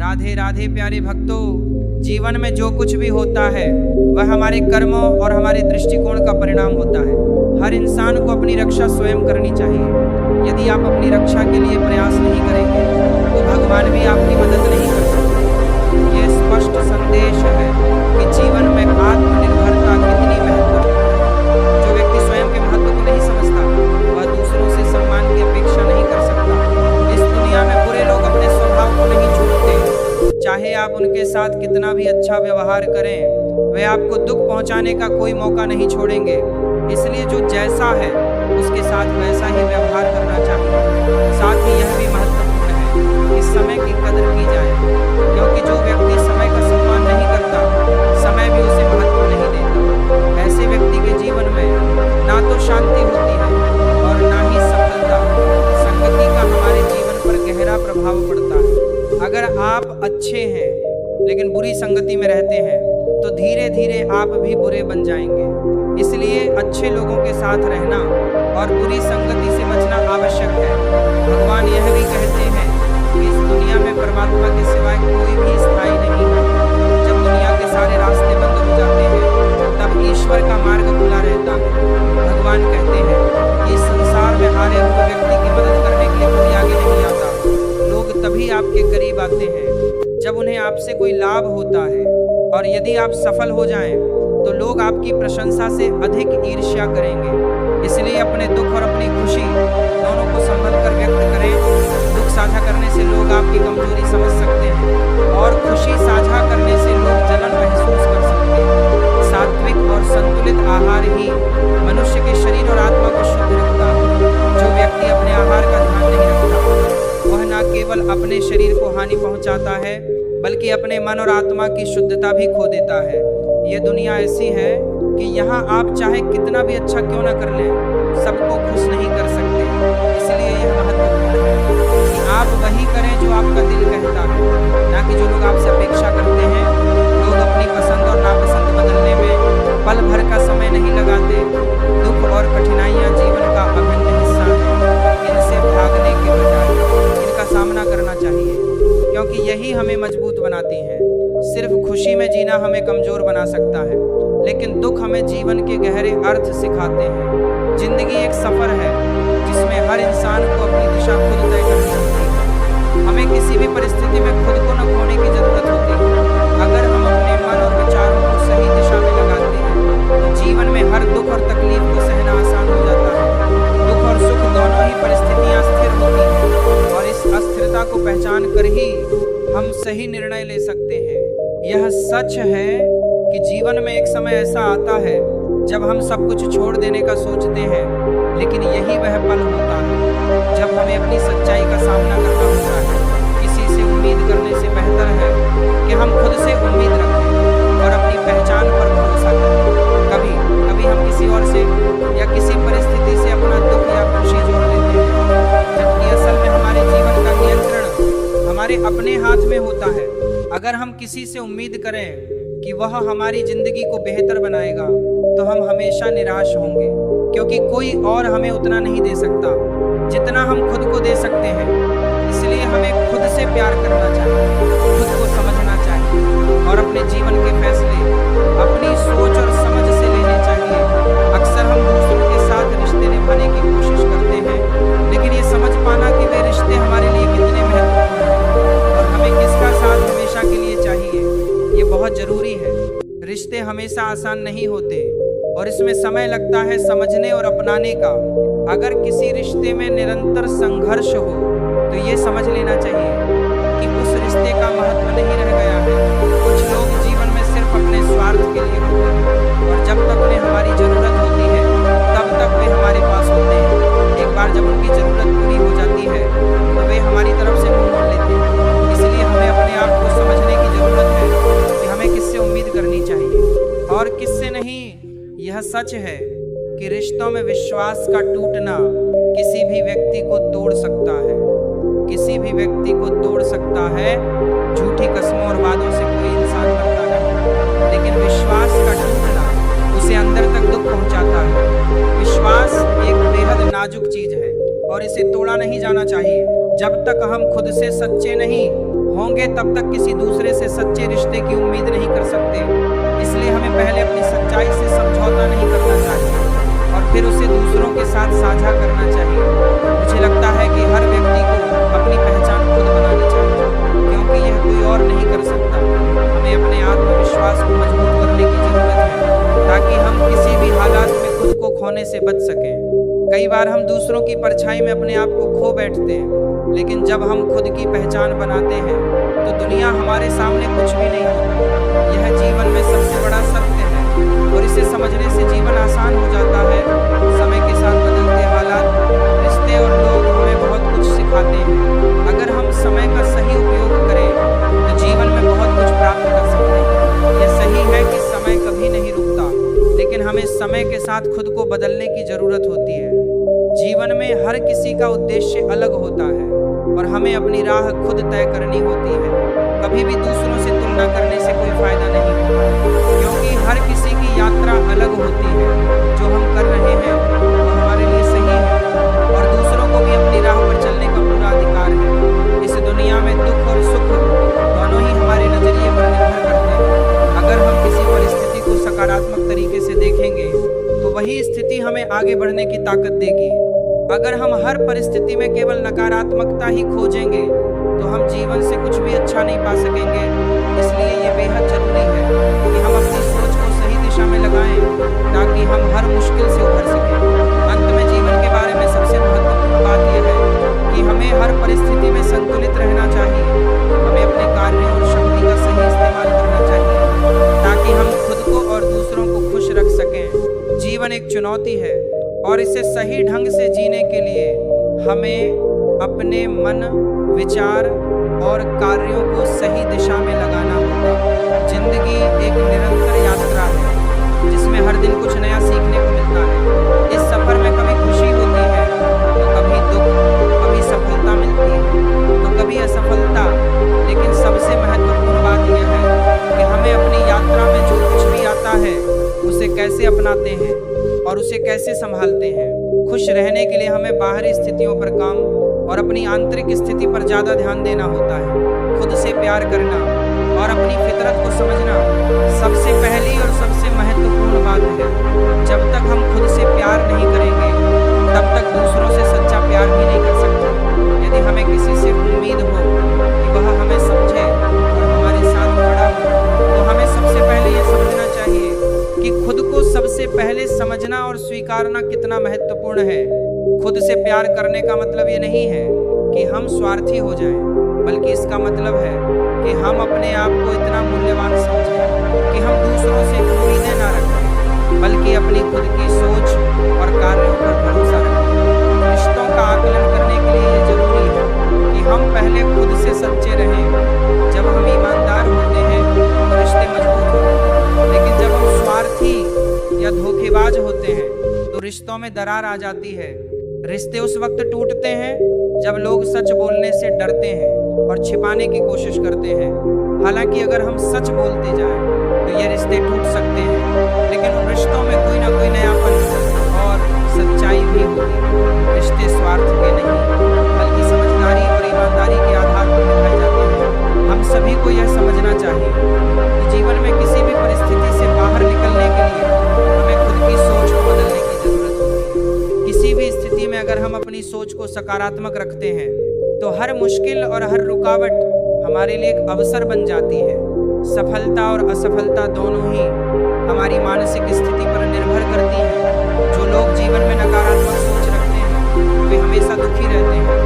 राधे राधे प्यारे भक्तों, जीवन में जो कुछ भी होता है वह हमारे कर्मों और हमारे दृष्टिकोण का परिणाम होता है। हर इंसान को अपनी रक्षा स्वयं करनी चाहिए। यदि आप अपनी रक्षा के लिए प्रयास नहीं करेंगे तो भगवान भी आपकी मदद नहीं कर सकते। यह स्पष्ट संदेश है कि जीवन में आत्मनिर्भरता कितनी महत्वपूर्ण है। जो व्यक्ति स्वयं के महत्व को नहीं समझता वह दूसरों से सम्मान की अपेक्षा नहीं कर सकता। इस दुनिया में बुरे लोग अपने स्वभाव को नहीं छोड़ते। चाहे आप उनके साथ कितना भी अच्छा व्यवहार करें, वे आपको दुख पहुंचाने का कोई मौका नहीं छोड़ेंगे। इसलिए जो जैसा है उसके साथ वैसा ही व्यवहार करना चाहिए। साथ ही यह भी महत्वपूर्ण है कि समय की कदर की जाए, क्योंकि जो व्यक्ति समय का सम्मान नहीं करता, समय भी उसे महत्व नहीं देता। ऐसे व्यक्ति के जीवन में ना तो शांति होती है और ना ही सफलता। संगति का हमारे जीवन पर गहरा प्रभाव पड़ता है। अगर आप अच्छे हैं लेकिन बुरी संगति में रहते हैं तो धीरे धीरे आप भी बुरे बन जाएंगे। इसलिए अच्छे लोगों के साथ रहना और बुरी संगति से बचना आवश्यक है। भगवान यह भी कहते हैं कि इस दुनिया में परमात्मा के सिवाय कोई भी स्थायी नहीं है। जब दुनिया के सारे रास्ते बंद हो जाते हैं तब ईश्वर का मार्ग खुला रहता है। भगवान कहते हैं कि इस संसार में हारे हुए व्यक्ति की मदद करने के लिए कोई आगे नहीं आता। लोग तभी आपके करीब आते हैं जब उन्हें आपसे कोई लाभ होता है, और यदि आप सफल हो जाएं तो लोग आपकी प्रशंसा से अधिक ईर्ष्या करेंगे। इसलिए अपने दुख और अपनी खुशी दोनों को संभल कर व्यक्त करें। दुख साझा करने से लोग आपकी कमजोरी समझ सकते हैं और खुशी साझा करने से लोग जलन महसूस कर सकते हैं। सात्विक और संतुलित आहार ही मनुष्य के शरीर और आत्मा को शुद्ध रखता है। जो व्यक्ति अपने आहार का ध्यान नहीं रखता वह न केवल अपने शरीर को हानि पहुंचाता है बल्कि अपने मन और आत्मा की शुद्धता भी खो देता है। ये दुनिया ऐसी है कि यहाँ आप चाहे कितना भी अच्छा क्यों ना कर लें, सबको खुश नहीं कर सकते। इसलिए यह महत्वपूर्ण है कि आप वही करें जो आपका दिल कहता है, ना कि जो लोग आपसे अपेक्षा करते हैं। लोग अपनी पसंद और नापसंद बदलने में पल भर का समय नहीं लगाते। दुख और कठिनाइयाँ जीवन का अभिन्न हिस्सा है। इनसे भागने के बजाय इनका सामना करना चाहिए, क्योंकि यही हमें मजबूत बनाती हैं। सिर्फ खुशी में जीना हमें कमजोर बना सकता है, लेकिन दुख हमें जीवन के गहरे अर्थ सिखाते हैं। जिंदगी एक सफर है जिसमें हर इंसान को अपनी दिशा खुद तय करनी होती है। हमें किसी भी परिस्थिति में खुद को न खोने की जरूरत होती है। अगर हम अपने मन और विचारों को सही दिशा में लगाते हैं तो जीवन में हर दुख और तकलीफ को सहना आसान हो जाता है। दुख और सुख दोनों ही परिस्थितियाँ स्थिर होती हैं और इस अस्थिरता को पहचान कर ही हम सही निर्णय ले सकते हैं। यह सच है कि जीवन में एक समय ऐसा आता है जब हम सब कुछ छोड़ देने का सोचते हैं, लेकिन यही वह पल होता है जब हमें अपनी सच्चाई का सामना करना होता है। किसी से उम्मीद करने से बेहतर है कि हम खुद से उम्मीद रखें और अपनी पहचान पर भरोसा करें। कभी कभी हम किसी और से या किसी परिस्थिति से अपना दुख या खुशी जोड़ लेते हैं, जबकि असल में हमारे जीवन का नियंत्रण हमारे अपने हाथ में होता है। अगर हम किसी से उम्मीद करें कि वह हमारी जिंदगी को बेहतर बनाएगा तो हम हमेशा निराश होंगे, क्योंकि कोई और हमें उतना नहीं दे सकता जितना हम खुद को दे सकते हैं। इसलिए हमें खुद से प्यार करना चाहिए, खुद को समझना चाहिए और अपने जीवन के फैसले अपनी सोच और समझ से लेने चाहिए। अक्सर हम दूसरों के साथ रिश्ते निभाने की कोशिश करते हैं, लेकिन ये समझ पाना कि वे रिश्ते हमारे लिए कितने महत्वपूर्ण हैं और हमें किसका साथ हमेशा के लिए चाहिए, ये बहुत जरूरी है। रिश्ते हमेशा आसान नहीं होते और इसमें समय लगता है समझने और अपनाने का। अगर किसी रिश्ते में निरंतर संघर्ष हो तो ये समझ लेना चाहिए कि उस रिश्ते का महत्व नहीं रह गया है। कुछ लोग जीवन में सिर्फ अपने स्वार्थ के लिए होते हैं और जब तक उन्हें हमारी ज़रूरत होती है तब तक वे हमारे पास होते हैं। एक बार जब उनकी ज़रूरत पूरी हो जाती है तो वे हमारी तरफ से मुंह मोड़ लेते हैं। इसलिए हमें अपने आप को समझने की ज़रूरत है कि हमें किससे उम्मीद करनी चाहिए और किससे नहीं। यह सच है कि रिश्तों में विश्वास का टूटना किसी भी व्यक्ति को तोड़ सकता है, किसी भी व्यक्ति को तोड़ सकता है। झूठी कस्मों और वादों से कोई इंसान मरता नहीं, लेकिन विश्वास का टूटना उसे अंदर तक दुख पहुंचाता है। विश्वास एक बेहद नाजुक चीज है और इसे तोड़ा नहीं जाना चाहिए। जब तक हम खुद से सच्चे नहीं होंगे तब तक किसी दूसरे से सच्चे रिश्ते की उम्मीद नहीं कर सकते। इसलिए हमें पहले अपनी सच्चाई से समझौता नहीं करना चाहिए और फिर उसे दूसरों के साथ साझा करना चाहिए। मुझे लगता है कि हर व्यक्ति को अपनी पहचान खुद बनानी चाहिए, क्योंकि यह कोई और नहीं कर सकता। हमें अपने आत्मविश्वास को मजबूत करने की जरूरत है ताकि हम किसी भी हालात में खुद को खोने से बच सकें। कई बार हम दूसरों की परछाई में अपने आप को खो बैठते हैं, लेकिन जब हम खुद की पहचान बनाते हैं तो दुनिया हमारे सामने कुछ भी नहीं होता। यह जीवन में सबसे बड़ा सत्य है और इसे समझने से जीवन आसान हो जाता है। समय के साथ बदलते हालात, रिश्ते और लोग हमें बहुत कुछ सिखाते हैं। अगर हम समय का सही उपयोग करें तो जीवन में बहुत कुछ प्राप्त कर सकते हैं। यह सही है कि समय कभी नहीं रुकता, लेकिन हमें समय के साथ खुद को बदलने की जरूरत होती है। जीवन में हर किसी का उद्देश्य अलग होता है और हमें अपनी राह खुद तय करनी होती है। कभी भी दूसरों से तुलना करने से कोई फायदा नहीं होता, क्योंकि हर किसी की यात्रा अलग होती है। जो हम कर रहे हैं वो हमारे लिए सही है और दूसरों को भी अपनी राह पर चलने का पूरा अधिकार है। इस दुनिया में दुख और सुख दोनों ही हमारे नजरिए पर निर्भर करते हैं। अगर हम किसी परिस्थिति को सकारात्मक तरीके से देखेंगे तो वही स्थिति हमें आगे बढ़ने की ताकत देगी। अगर हम हर परिस्थिति में केवल नकारात्मकता ही खोजेंगे तो हम जीवन से कुछ भी अच्छा नहीं पा सकेंगे। इसलिए ये बेहद जरूरी है कि हम अपनी सोच को सही दिशा में लगाएं ताकि हम हर मुश्किल से उभर सकें। अंत में जीवन के बारे में सबसे महत्वपूर्ण बात यह है कि हमें हर परिस्थिति में संतुलित रहना चाहिए। हमें अपने कार्यों और शक्ति का सही इस्तेमाल करना चाहिए ताकि हम खुद को और दूसरों को खुश रख सकें। जीवन एक चुनौती है और इसे सही ढंग से जीने के लिए हमें अपने मन, विचार और कार्यों को सही दिशा में लगाना होगा। जिंदगी एक निरंतर यात्रा है जिसमें हर दिन कुछ नया सीखने को मिलता है। इस सफर में कभी खुशी होती है तो कभी दुख, कभी सफलता मिलती है तो कभी असफलता। लेकिन सबसे महत्वपूर्ण बात यह है कि हमें अपनी यात्रा में जो कुछ भी आता है उसे कैसे अपनाते हैं और उसे कैसे संभालते हैं। खुश रहने के लिए हमें बाहरी स्थितियों पर काम और अपनी आंतरिक स्थिति पर ज़्यादा ध्यान देना होता है। खुद से प्यार करना और अपनी फितरत को समझना सबसे पहली और सबसे महत्वपूर्ण बात है। जब तक हम खुद से प्यार नहीं करेंगे तब तक दूसरों से सच्चा प्यार भी नहीं कर सकते। यदि हमें किसी से उम्मीद हो कि वह हमें समझे और हमारे साथ खड़ा हो तो हमें सबसे पहले ये समझना चाहिए कि खुद को सबसे पहले समझना और स्वीकारना कितना महत्वपूर्ण है। खुद से प्यार करने का मतलब ये नहीं है कि हम स्वार्थी हो जाएं, बल्कि इसका मतलब है कि हम अपने आप को इतना मूल्यवान समझें कि हम दूसरों से उम्मीदें ना रखें, बल्कि अपनी खुद की सोच और कार्यों पर भरोसा रखें। रिश्तों का आकलन करने के लिए ये जरूरी है कि हम पहले खुद से सच्चे रहें। जब हम ईमानदार होते हैं तो रिश्ते मजबूत होते हैं, लेकिन जब हम स्वार्थी या धोखेबाज होते हैं तो रिश्तों में दरार आ जाती है। रिश्ते उस वक्त टूटते हैं जब लोग सच बोलने से डरते हैं और छिपाने की कोशिश करते हैं। हालांकि अगर हम सच बोलते जाएं तो ये रिश्ते टूट सकते हैं, लेकिन उन रिश्तों में कोई ना कोई नयापन और सच्चाई भी होगी। रिश्ते स्वार्थ के नहीं बल्कि समझदारी और ईमानदारी के आधार पर निभाए जाते हैं। हम सभी को यह समझना चाहिए कि जीवन में किसी भी परिस्थिति से बाहर निकलने के लिए हमें खुद की सोच को बदलने की जरूरत होती है। किसी भी स्थिति में अगर हम अपनी सोच को सकारात्मक रखते हैं तो हर मुश्किल और हर रुकावट हमारे लिए एक अवसर बन जाती है। सफलता और असफलता दोनों ही हमारी मानसिक स्थिति पर निर्भर करती हैं। जो लोग जीवन में नकारात्मक सोच रखते हैं वे हमेशा दुखी रहते हैं,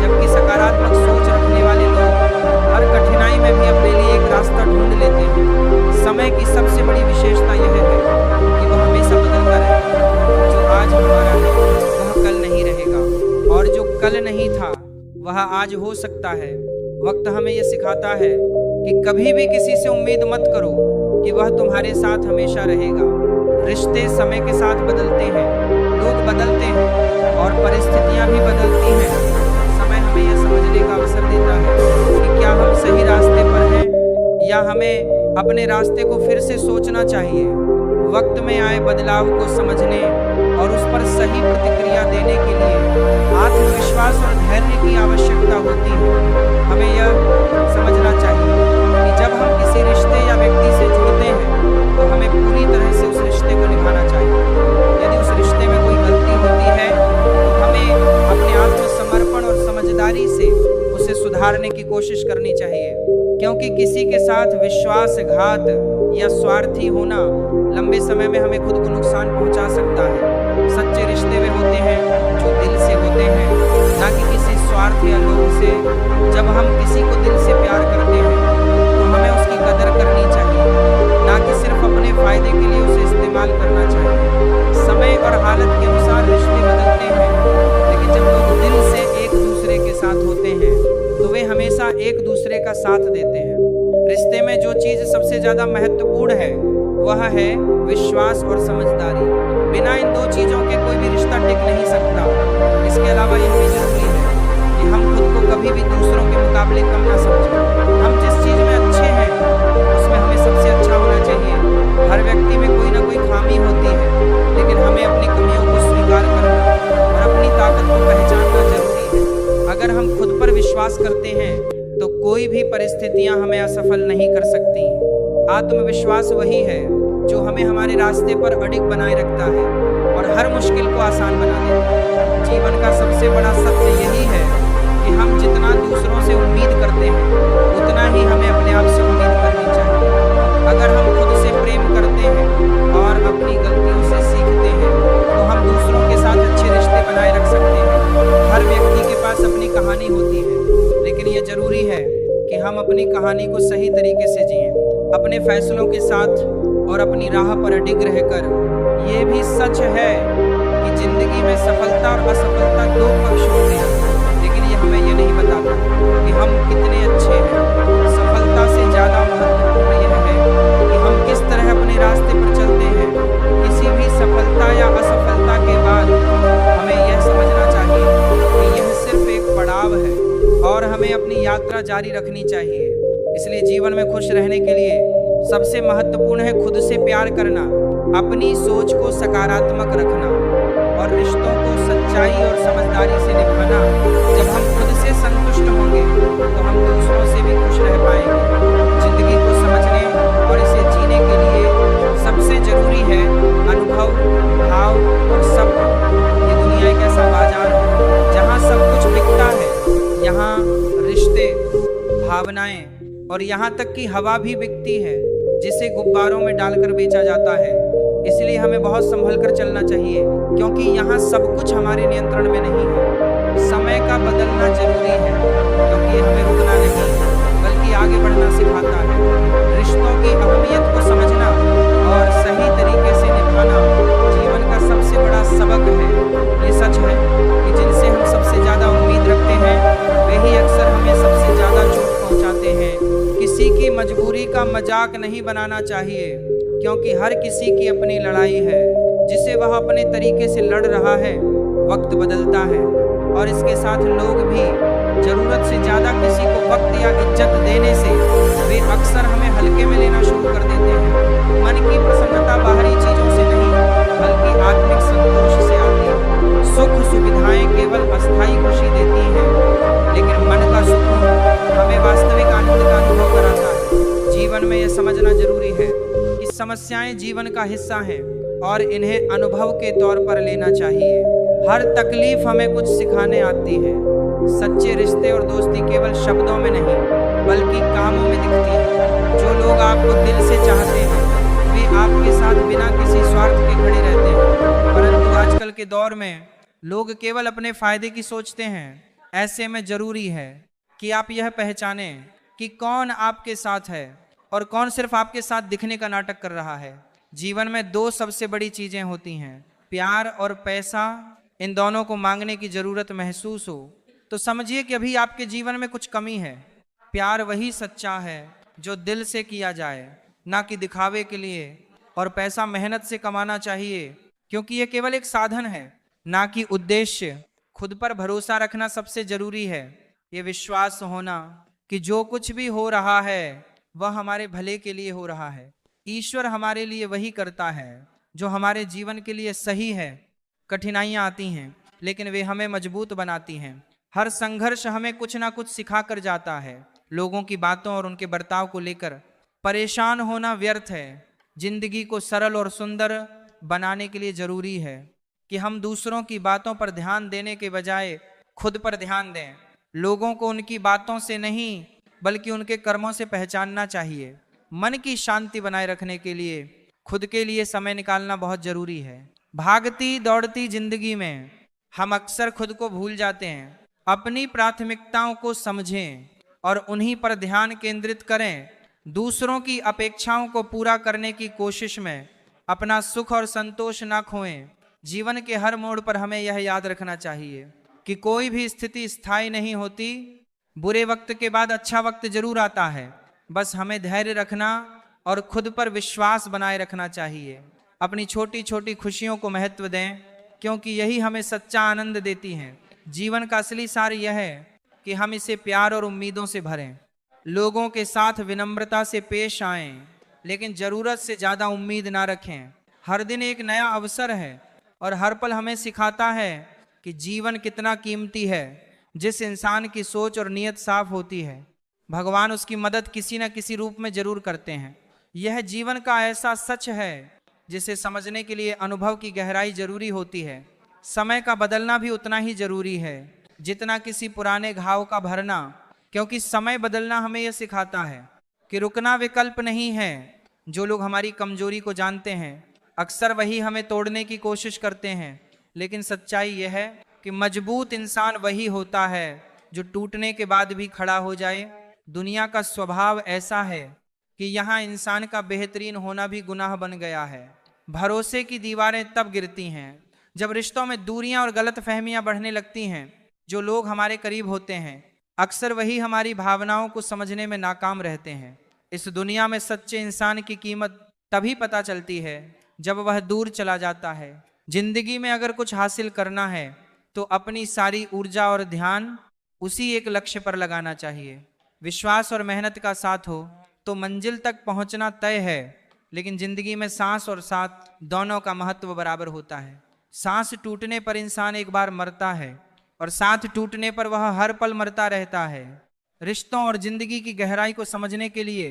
जबकि सकारात्मक सोच रखने वाले लोग हर कठिनाई में भी अपने लिए एक रास्ता ढूंढ लेते हैं। समय की सबसे बड़ी विशेषता यह है कि वह हमेशा बदलता रहता है। जो आज हमारा है वह कल नहीं रहेगा, और जो कल नहीं था वह आज हो सकता है। वक्त हमें यह सिखाता है कि कभी भी किसी से उम्मीद मत करो कि वह तुम्हारे साथ हमेशा रहेगा। रिश्ते समय के साथ बदलते हैं, लोग बदलते हैं और परिस्थितियां भी बदलती हैं। समय हमें यह समझने का अवसर देता है कि क्या हम सही रास्ते पर हैं या हमें अपने रास्ते को फिर से सोचना चाहिए। वक्त में आए बदलाव को समझने और उस पर सही प्रतिक्रिया देने के लिए आत्मविश्वास और धैर्य की आवश्यकता होती है। हमें यह समझना चाहिए कि जब हम किसी रिश्ते या व्यक्ति से जुड़ते हैं तो हमें पूरी तरह से उस रिश्ते को निभाना चाहिए। यदि उस रिश्ते में कोई गलती होती है तो हमें अपने आत्मसमर्पण और समझदारी से उसे सुधारने की कोशिश करनी चाहिए, क्योंकि किसी के साथ विश्वासघात या स्वार्थी होना लंबे समय में हमें खुद को नुकसान पहुंचा सकता है। सच्चे रिश्ते वे होते हैं जो दिल से होते हैं, ना कि किसी स्वार्थ या लोभ से। जब हम किसी को दिल से प्यार करते हैं तो हमें उसकी कदर करनी चाहिए, ना कि सिर्फ अपने फायदे के लिए उसे इस्तेमाल करना चाहिए। समय और हालत के अनुसार रिश्ते बदलते हैं, लेकिन जब लोग दिल से एक दूसरे के साथ होते हैं तो वे हमेशा एक दूसरे का साथ देते हैं। रिश्ते में जो चीज़ सबसे ज़्यादा महत्वपूर्ण है वह है विश्वास और समझदारी। बिना इन दो चीज़ों के कोई भी रिश्ता टिक नहीं सकता। इसके अलावा यह भी जरूरी है कि हम खुद को कभी भी दूसरों के मुकाबले कम ना समझें। हम जिस चीज़ में अच्छे हैं उसमें हमें सबसे अच्छा होना चाहिए। हर व्यक्ति में कोई ना कोई खामी होती है, लेकिन हमें अपनी कमियों को स्वीकार करना और अपनी ताकत को पहचानना जरूरी है। अगर हम खुद पर विश्वास करते हैं तो कोई भी परिस्थितियां हमें असफल नहीं कर सकती। आत्मविश्वास वही है जो हमें हमारे रास्ते पर अडिग बनाए रखता है और हर मुश्किल को आसान बना देता है। जीवन का सबसे बड़ा सत्य यही है कि हम जितना दूसरों से उम्मीद करते हैं उतना ही हमें अपने आप से उम्मीद करनी चाहिए। अगर हम खुद से प्रेम करते हैं और अपनी गलतियों से सीखते हैं तो हम दूसरों के साथ अच्छे रिश्ते बनाए रख सकते हैं। हर व्यक्ति के पास अपनी कहानी होती है, लेकिन ये जरूरी है कि हम अपनी कहानी को सही तरीके से जिएं, अपने फैसलों के साथ और अपनी राह पर अडिग रहकर। ये भी सच है कि जिंदगी में सफलता और असफलता दो पक्ष होते हैं, लेकिन ये हमें ये नहीं बताता कि हम कितने अच्छे हैं। सफलता से ज़्यादा महत्वपूर्ण यह है कि हम किस तरह अपने रास्ते पर चलते हैं। किसी भी सफलता या असफलता के बाद हमें यह समझना चाहिए कि यह सिर्फ एक पड़ाव है और हमें अपनी यात्रा जारी रखनी चाहिए। इसलिए जीवन में खुश रहने के लिए सबसे महत्वपूर्ण है खुद से प्यार करना, अपनी सोच को सकारात्मक रखना और रिश्तों को सच्चाई और समझदारी से निभाना। जब हम खुद से संतुष्ट होंगे तो हम दूसरों से भी खुश रह पाएंगे। जिंदगी को समझने और इसे जीने के लिए सबसे जरूरी है अनुभव, भाव और सब्र। ये दुनिया एक ऐसा बाजार है जहाँ सब कुछ बिकता है। यहाँ रिश्ते, भावनाएं और यहाँ तक कि हवा भी बिकती है, जिसे गुब्बारों में डालकर बेचा जाता है। इसलिए हमें बहुत संभल कर चलना चाहिए, क्योंकि यहाँ सब कुछ हमारे नियंत्रण में नहीं है। समय का बदलना जरूरी है, क्योंकि ये हमें रुकना नहीं बल्कि आगे बढ़ना सिखाता है। रिश्तों की अहमियत को समझना और सही तरीके से निभाना जीवन का सबसे बड़ा सबक है। ये सच है कि जिनसे हम सबसे ज़्यादा उम्मीद रखते हैं वे ही अक्सर हमें सबसे ज़्यादा चोट पहुँचाते हैं। किसी की मजबूरी का मजाक नहीं बनाना चाहिए, क्योंकि हर किसी की अपनी लड़ाई है जिसे वह अपने तरीके से लड़ रहा है। वक्त बदलता है और इसके साथ लोग भी। ज़रूरत से ज़्यादा किसी को वक्त या इज्जत देने से वे अक्सर हमें हल्के में लेना शुरू कर देते हैं। मन की प्रसन्नता बाहरी चीज़ों से नहीं बल्कि आत्मिक संतोष से आती है। सुख सुविधाएं केवल अस्थायी खुशी देती हैं, लेकिन मन का सुकून हमें वास्तविक आनंद का अनुभव कराता है। जीवन में यह समझना जरूरी है कि समस्याएं जीवन का हिस्सा हैं और इन्हें अनुभव के तौर पर लेना चाहिए। हर तकलीफ हमें कुछ सिखाने आती है। सच्चे रिश्ते और दोस्ती केवल शब्दों में नहीं बल्कि कामों में दिखती है। जो लोग आपको दिल से चाहते हैं वे आपके साथ बिना किसी स्वार्थ के खड़े रहते हैं, परंतु आजकल के दौर में लोग केवल अपने फायदे की सोचते हैं। ऐसे में जरूरी है कि आप यह पहचानें कि कौन आपके साथ है और कौन सिर्फ आपके साथ दिखने का नाटक कर रहा है। जीवन में दो सबसे बड़ी चीज़ें होती हैं, प्यार और पैसा। इन दोनों को मांगने की ज़रूरत महसूस हो तो समझिए कि अभी आपके जीवन में कुछ कमी है। प्यार वही सच्चा है जो दिल से किया जाए, ना कि दिखावे के लिए। और पैसा मेहनत से कमाना चाहिए, क्योंकि ये केवल एक साधन है, ना कि उद्देश्य। खुद पर भरोसा रखना सबसे जरूरी है। ये विश्वास होना कि जो कुछ भी हो रहा है वह हमारे भले के लिए हो रहा है। ईश्वर हमारे लिए वही करता है जो हमारे जीवन के लिए सही है। कठिनाइयाँ आती हैं लेकिन वे हमें मजबूत बनाती हैं। हर संघर्ष हमें कुछ ना कुछ सिखा कर जाता है। लोगों की बातों और उनके बर्ताव को लेकर परेशान होना व्यर्थ है। जिंदगी को सरल और सुंदर बनाने के लिए जरूरी है कि हम दूसरों की बातों पर ध्यान देने के बजाय खुद पर ध्यान दें। लोगों को उनकी बातों से नहीं बल्कि उनके कर्मों से पहचानना चाहिए। मन की शांति बनाए रखने के लिए खुद के लिए समय निकालना बहुत जरूरी है। भागती दौड़ती जिंदगी में हम अक्सर खुद को भूल जाते हैं। अपनी प्राथमिकताओं को समझें और उन्हीं पर ध्यान केंद्रित करें। दूसरों की अपेक्षाओं को पूरा करने की कोशिश में अपना सुख और संतोष ना खोएं। जीवन के हर मोड़ पर हमें यह याद रखना चाहिए कि कोई भी स्थिति स्थायी नहीं होती। बुरे वक्त के बाद अच्छा वक्त जरूर आता है। बस हमें धैर्य रखना और खुद पर विश्वास बनाए रखना चाहिए। अपनी छोटी छोटी खुशियों को महत्व दें क्योंकि यही हमें सच्चा आनंद देती हैं। जीवन का असली सार यह है कि हम इसे प्यार और उम्मीदों से भरें। लोगों के साथ विनम्रता से पेश आएं लेकिन जरूरत से ज़्यादा उम्मीद ना रखें। हर दिन एक नया अवसर है और हर पल हमें सिखाता है कि जीवन कितना कीमती है। जिस इंसान की सोच और नीयत साफ होती है भगवान उसकी मदद किसी न किसी रूप में जरूर करते हैं। यह जीवन का ऐसा सच है जिसे समझने के लिए अनुभव की गहराई जरूरी होती है। समय का बदलना भी उतना ही जरूरी है जितना किसी पुराने घाव का भरना, क्योंकि समय बदलना हमें यह सिखाता है कि रुकना विकल्प नहीं है। जो लोग हमारी कमजोरी को जानते हैं अक्सर वही हमें तोड़ने की कोशिश करते हैं, लेकिन सच्चाई यह है कि मजबूत इंसान वही होता है जो टूटने के बाद भी खड़ा हो जाए। दुनिया का स्वभाव ऐसा है कि यहाँ इंसान का बेहतरीन होना भी गुनाह बन गया है। भरोसे की दीवारें तब गिरती हैं जब रिश्तों में दूरियां और गलतफहमियां बढ़ने लगती हैं। जो लोग हमारे करीब होते हैं अक्सर वही हमारी भावनाओं को समझने में नाकाम रहते हैं। इस दुनिया में सच्चे इंसान की कीमत तभी पता चलती है जब वह दूर चला जाता है। जिंदगी में अगर कुछ हासिल करना है तो अपनी सारी ऊर्जा और ध्यान उसी एक लक्ष्य पर लगाना चाहिए। विश्वास और मेहनत का साथ हो तो मंजिल तक पहुंचना तय है, लेकिन जिंदगी में सांस और साथ दोनों का महत्व बराबर होता है। सांस टूटने पर इंसान एक बार मरता है और साथ टूटने पर वह हर पल मरता रहता है। रिश्तों और जिंदगी की गहराई को समझने के लिए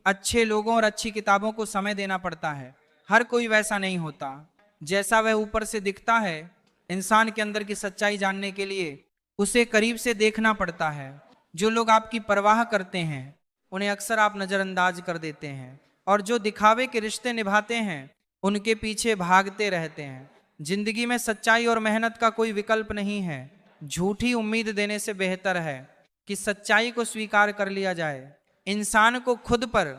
अच्छे लोगों और अच्छी किताबों को समय देना पड़ता है। हर कोई वैसा नहीं होता जैसा वह ऊपर से दिखता है। इंसान के अंदर की सच्चाई जानने के लिए उसे करीब से देखना पड़ता है। जो लोग आपकी परवाह करते हैं उन्हें अक्सर आप नजरअंदाज कर देते हैं और जो दिखावे के रिश्ते निभाते हैं उनके पीछे भागते रहते हैं। जिंदगी में सच्चाई और मेहनत का कोई विकल्प नहीं है। झूठी उम्मीद देने से बेहतर है कि सच्चाई को स्वीकार कर लिया जाए। इंसान को खुद पर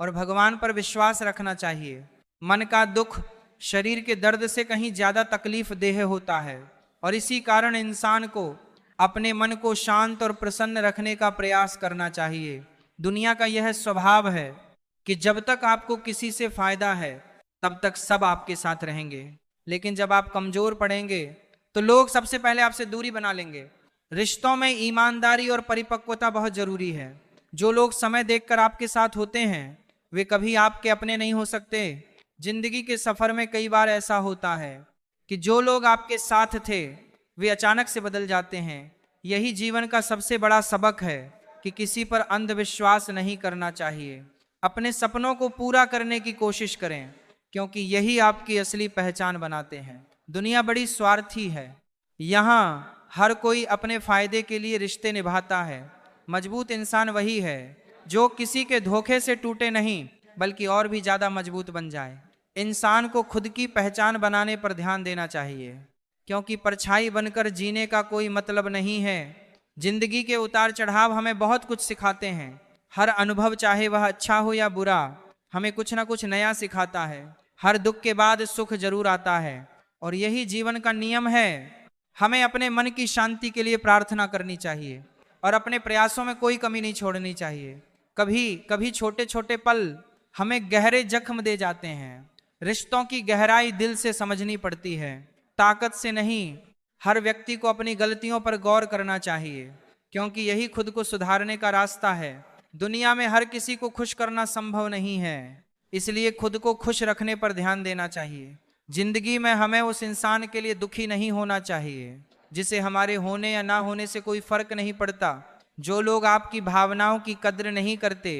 और भगवान पर विश्वास रखना चाहिए। मन का दुख शरीर के दर्द से कहीं ज्यादा तकलीफ देह होता है और इसी कारण इंसान को अपने मन को शांत और प्रसन्न रखने का प्रयास करना चाहिए। दुनिया का यह स्वभाव है कि जब तक आपको किसी से फायदा है तब तक सब आपके साथ रहेंगे, लेकिन जब आप कमजोर पड़ेंगे तो लोग सबसे पहले आपसे दूरी बना लेंगे। रिश्तों में ईमानदारी और परिपक्वता बहुत जरूरी है। जो लोग समय देखकर आपके साथ होते हैं वे कभी आपके अपने नहीं हो सकते। जिंदगी के सफर में कई बार ऐसा होता है कि जो लोग आपके साथ थे वे अचानक से बदल जाते हैं। यही जीवन का सबसे बड़ा सबक है कि किसी पर अंधविश्वास नहीं करना चाहिए। अपने सपनों को पूरा करने की कोशिश करें क्योंकि यही आपकी असली पहचान बनाते हैं। दुनिया बड़ी स्वार्थी है। यहाँ हर कोई अपने फायदे के लिए रिश्ते निभाता है। मजबूत इंसान वही है जो किसी के धोखे से टूटे नहीं बल्कि और भी ज्यादा मजबूत बन जाए। इंसान को खुद की पहचान बनाने पर ध्यान देना चाहिए क्योंकि परछाई बनकर जीने का कोई मतलब नहीं है। जिंदगी के उतार चढ़ाव हमें बहुत कुछ सिखाते हैं। हर अनुभव चाहे वह अच्छा हो या बुरा हमें कुछ ना कुछ नया सिखाता है। हर दुख के बाद सुख जरूर आता है और यही जीवन का नियम है। हमें अपने मन की शांति के लिए प्रार्थना करनी चाहिए और अपने प्रयासों में कोई कमी नहीं छोड़नी चाहिए। कभी कभी छोटे छोटे पल हमें गहरे जख्म दे जाते हैं। रिश्तों की गहराई दिल से समझनी पड़ती है, ताकत से नहीं। हर व्यक्ति को अपनी गलतियों पर गौर करना चाहिए क्योंकि यही खुद को सुधारने का रास्ता है। दुनिया में हर किसी को खुश करना संभव नहीं है। इसलिए खुद को खुश रखने पर ध्यान देना चाहिए। जिंदगी में हमें उस इंसान के लिए दुखी नहीं होना चाहिए जिसे हमारे होने या ना होने से कोई फर्क नहीं पड़ता। जो लोग आपकी भावनाओं की कद्र नहीं करते,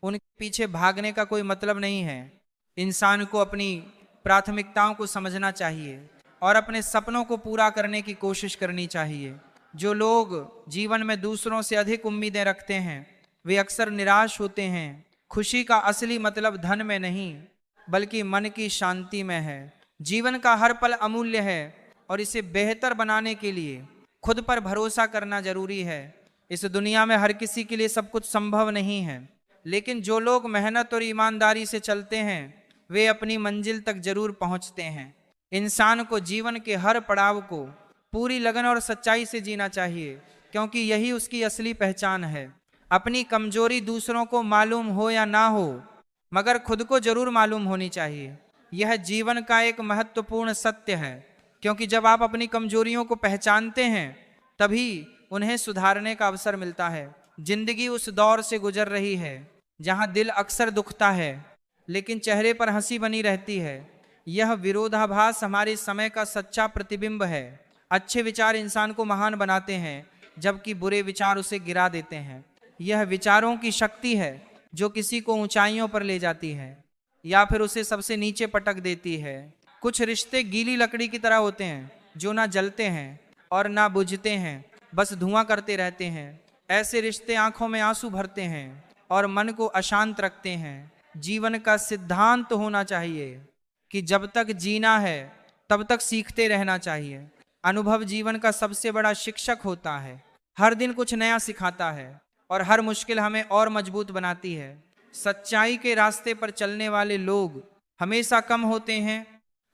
उनके पीछे भागने का कोई मतलब नहीं है। इंसान को अपनी प्राथमिकताओं को समझना चाहिए और अपने सपनों को पूरा करने की कोशिश करनी चाहिए। जो लोग जीवन में दूसरों से अधिक उम्मीदें रखते हैं, वे अक्सर निराश होते हैं। खुशी का असली मतलब धन में नहीं, बल्कि मन की शांति में है। जीवन का हर पल अमूल्य है और इसे बेहतर बनाने के लिए खुद पर भरोसा करना जरूरी है। इस दुनिया में हर किसी के लिए सब कुछ संभव नहीं है, लेकिन जो लोग मेहनत और ईमानदारी से चलते हैं, वे अपनी मंजिल तक जरूर पहुंचते हैं। इंसान को जीवन के हर पड़ाव को पूरी लगन और सच्चाई से जीना चाहिए, क्योंकि यही उसकी असली पहचान है। अपनी कमजोरी दूसरों को मालूम हो या ना हो, मगर खुद को जरूर मालूम होनी चाहिए। यह जीवन का एक महत्वपूर्ण सत्य है, क्योंकि जब आप अपनी कमजोरियों को पहचानते हैं, तभी उन्हें सुधारने का अवसर मिलता है। जिंदगी उस दौर से गुजर रही है जहां दिल अक्सर दुखता है, लेकिन चेहरे पर हंसी बनी रहती है। यह विरोधाभास हमारे समय का सच्चा प्रतिबिंब है। अच्छे विचार इंसान को महान बनाते हैं, जबकि बुरे विचार उसे गिरा देते हैं। यह विचारों की शक्ति है जो किसी को ऊंचाइयों पर ले जाती है या फिर उसे सबसे नीचे पटक देती है। कुछ रिश्ते गीली लकड़ी की तरह होते हैं, जो ना जलते हैं और ना बुझते हैं, बस धुआं करते रहते हैं। ऐसे रिश्ते आंखों में आंसू भरते हैं और मन को अशांत रखते हैं। जीवन का सिद्धांत होना चाहिए कि जब तक जीना है तब तक सीखते रहना चाहिए। अनुभव जीवन का सबसे बड़ा शिक्षक होता है। हर दिन कुछ नया सिखाता है और हर मुश्किल हमें और मजबूत बनाती है। सच्चाई के रास्ते पर चलने वाले लोग हमेशा कम होते हैं,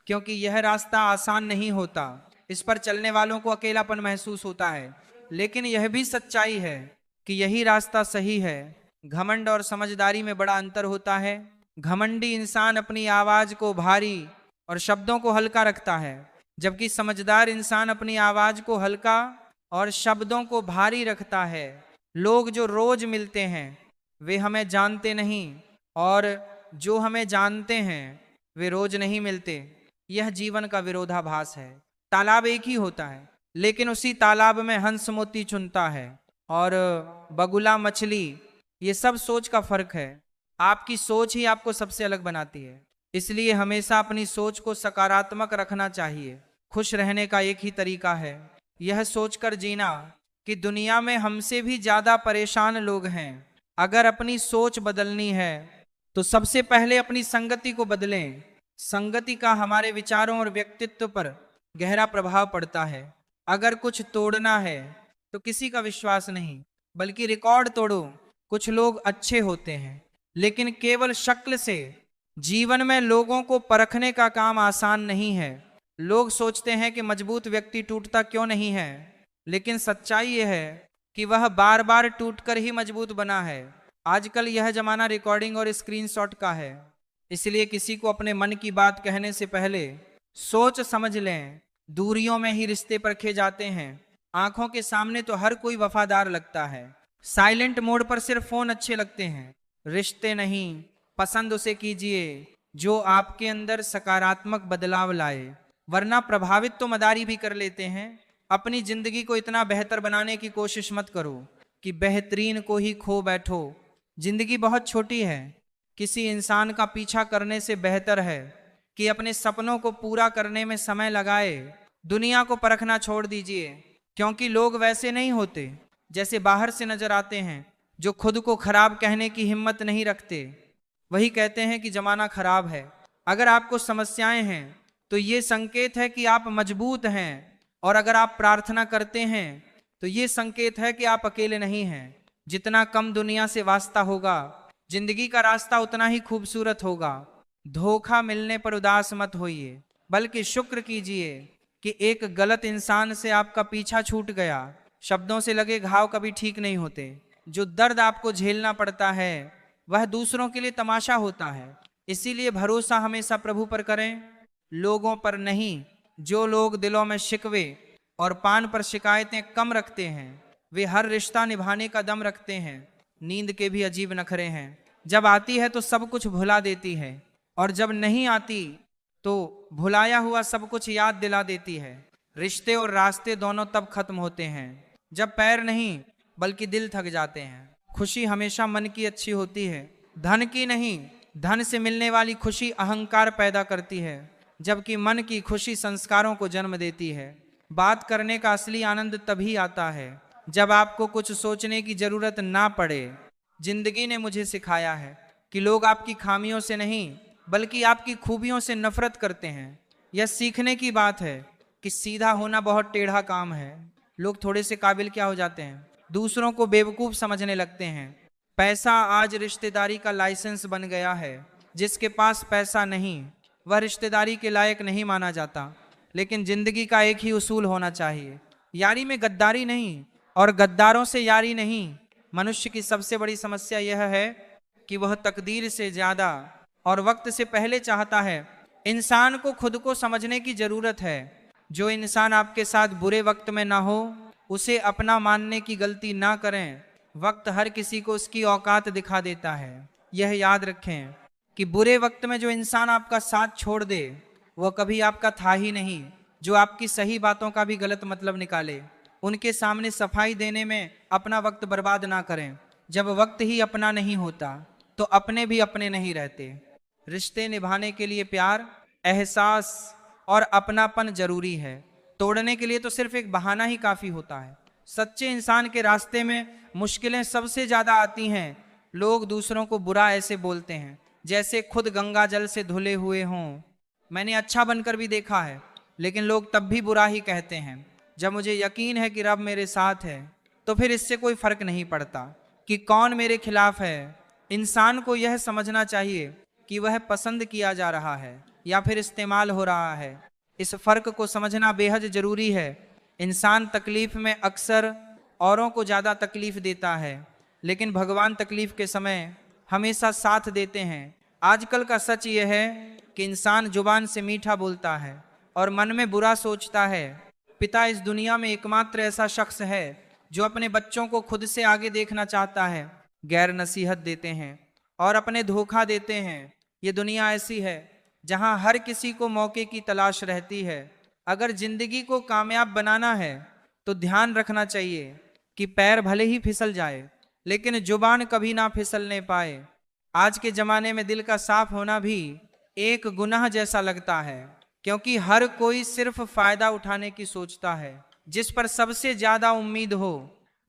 क्योंकि यह रास्ता आसान नहीं होता। इस पर चलने वालों को अकेलापन महसूस होता है, लेकिन यह भी सच्चाई है कि यही रास्ता सही है। घमंड और समझदारी में बड़ा अंतर होता है। घमंडी इंसान अपनी आवाज को भारी और शब्दों को हल्का रखता है, जबकि समझदार इंसान अपनी आवाज को हल्का और शब्दों को भारी रखता है। लोग जो रोज मिलते हैं वे हमें जानते नहीं, और जो हमें जानते हैं वे रोज नहीं मिलते। यह जीवन का विरोधाभास है। तालाब एक ही होता है, लेकिन उसी तालाब में हंस मोती चुनता है और बगुला मछली। ये सब सोच का फर्क है। आपकी सोच ही आपको सबसे अलग बनाती है। इसलिए हमेशा अपनी सोच को सकारात्मक रखना चाहिए। खुश रहने का एक ही तरीका है, यह सोचकर जीना कि दुनिया में हमसे भी ज्यादा परेशान लोग हैं। अगर अपनी सोच बदलनी है तो सबसे पहले अपनी संगति को बदलें। संगति का हमारे विचारों और व्यक्तित्व पर गहरा प्रभाव पड़ता है। अगर कुछ तोड़ना है तो किसी का विश्वास नहीं, बल्कि रिकॉर्ड तोड़ो। कुछ लोग अच्छे होते हैं, लेकिन केवल शक्ल से। जीवन में लोगों को परखने का काम आसान नहीं है। लोग सोचते हैं कि मजबूत व्यक्ति टूटता क्यों नहीं है, लेकिन सच्चाई यह है कि वह बार बार टूटकर ही मजबूत बना है। आजकल यह जमाना रिकॉर्डिंग और स्क्रीनशॉट का है, इसलिए किसी को अपने मन की बात कहने से पहले सोच समझ लें। दूरियों में ही रिश्ते परखे जाते हैं। आंखों के सामने तो हर कोई वफादार लगता है, साइलेंट मोड पर सिर्फ फोन अच्छे लगते हैं। रिश्ते नहीं, पसंद उसे कीजिए जो आपके अंदर सकारात्मक बदलाव लाए, वरना प्रभावित तो मदारी भी कर लेते हैं। अपनी जिंदगी को इतना बेहतर बनाने की कोशिश मत करो कि बेहतरीन को ही खो बैठो। जिंदगी बहुत छोटी है। किसी इंसान का पीछा करने से बेहतर है कि अपने सपनों को पूरा करने में समय लगाए। दुनिया को परखना छोड़ दीजिए, क्योंकि लोग वैसे नहीं होते जैसे बाहर से नजर आते हैं। जो खुद को खराब कहने की हिम्मत नहीं रखते, वही कहते हैं कि जमाना खराब है। अगर आपको समस्याएं हैं तो ये संकेत है कि आप मजबूत हैं, और अगर आप प्रार्थना करते हैं तो ये संकेत है कि आप अकेले नहीं हैं। जितना कम दुनिया से वास्ता होगा, जिंदगी का रास्ता उतना ही खूबसूरत होगा। धोखा मिलने पर उदास मत होइए, बल्कि शुक्र कीजिए कि एक गलत इंसान से आपका पीछा छूट गया। शब्दों से लगे घाव कभी ठीक नहीं होते। जो दर्द आपको झेलना पड़ता है वह दूसरों के लिए तमाशा होता है। इसीलिए भरोसा हमेशा प्रभु पर करें, लोगों पर नहीं। जो लोग दिलों में शिकवे और पान पर शिकायतें कम रखते हैं, वे हर रिश्ता निभाने का दम रखते हैं। नींद के भी अजीब नखरे हैं। जब आती है तो सब कुछ भुला देती है, और जब नहीं आती तो भुलाया हुआ सब कुछ याद दिला देती है। रिश्ते और रास्ते दोनों तब खत्म होते हैं जब पैर नहीं बल्कि दिल थक जाते हैं। खुशी हमेशा मन की अच्छी होती है, धन की नहीं। धन से मिलने वाली खुशी अहंकार पैदा करती है, जबकि मन की खुशी संस्कारों को जन्म देती है। बात करने का असली आनंद तभी आता है जब आपको कुछ सोचने की जरूरत ना पड़े। जिंदगी ने मुझे सिखाया है कि लोग आपकी खामियों से नहीं बल्कि आपकी खूबियों से नफरत करते हैं। यह सीखने की बात है कि सीधा होना बहुत टेढ़ा काम है। लोग थोड़े से काबिल क्या हो जाते हैं, दूसरों को बेवकूफ समझने लगते हैं। पैसा आज रिश्तेदारी का लाइसेंस बन गया है। जिसके पास पैसा नहीं वह रिश्तेदारी के लायक नहीं माना जाता। लेकिन जिंदगी का एक ही उसूल होना चाहिए, यारी में गद्दारी नहीं और गद्दारों से यारी नहीं। मनुष्य की सबसे बड़ी समस्या यह है कि वह तकदीर से ज्यादा और वक्त से पहले चाहता है। इंसान को खुद को समझने की जरूरत है। जो इंसान आपके साथ बुरे वक्त में ना हो उसे अपना मानने की गलती ना करें। वक्त हर किसी को उसकी औकात दिखा देता है। यह याद रखें कि बुरे वक्त में जो इंसान आपका साथ छोड़ दे वह कभी आपका था ही नहीं। जो आपकी सही बातों का भी गलत मतलब निकाले, उनके सामने सफाई देने में अपना वक्त बर्बाद ना करें। जब वक्त ही अपना नहीं होता तो अपने भी अपने नहीं रहते। रिश्ते निभाने के लिए प्यार, एहसास और अपनापन जरूरी है। तोड़ने के लिए तो सिर्फ एक बहाना ही काफी होता है। सच्चे इंसान के रास्ते में मुश्किलें सबसे ज्यादा आती हैं। लोग दूसरों को बुरा ऐसे बोलते हैं जैसे खुद गंगा जल से धुले हुए हों। मैंने अच्छा बनकर भी देखा है, लेकिन लोग तब भी बुरा ही कहते हैं। जब मुझे यकीन है कि रब मेरे साथ है तो फिर इससे कोई फर्क नहीं पड़ता कि कौन मेरे खिलाफ है। इंसान को यह समझना चाहिए कि वह पसंद किया जा रहा है या फिर इस्तेमाल हो रहा है। इस फर्क को समझना बेहद जरूरी है। इंसान तकलीफ में अक्सर औरों को ज्यादा तकलीफ देता है, लेकिन भगवान तकलीफ के समय हमेशा साथ देते हैं। आजकल का सच यह है कि इंसान जुबान से मीठा बोलता है और मन में बुरा सोचता है। पिता इस दुनिया में एकमात्र ऐसा शख्स है जो अपने बच्चों को खुद से आगे देखना चाहता है। गैर नसीहत देते हैं और अपने धोखा देते हैं। ये दुनिया ऐसी है जहां हर किसी को मौके की तलाश रहती है। अगर जिंदगी को कामयाब बनाना है तो ध्यान रखना चाहिए कि पैर भले ही फिसल जाए लेकिन जुबान कभी ना फिसलने पाए। आज के जमाने में दिल का साफ होना भी एक गुनाह जैसा लगता है, क्योंकि हर कोई सिर्फ फायदा उठाने की सोचता है। जिस पर सबसे ज्यादा उम्मीद हो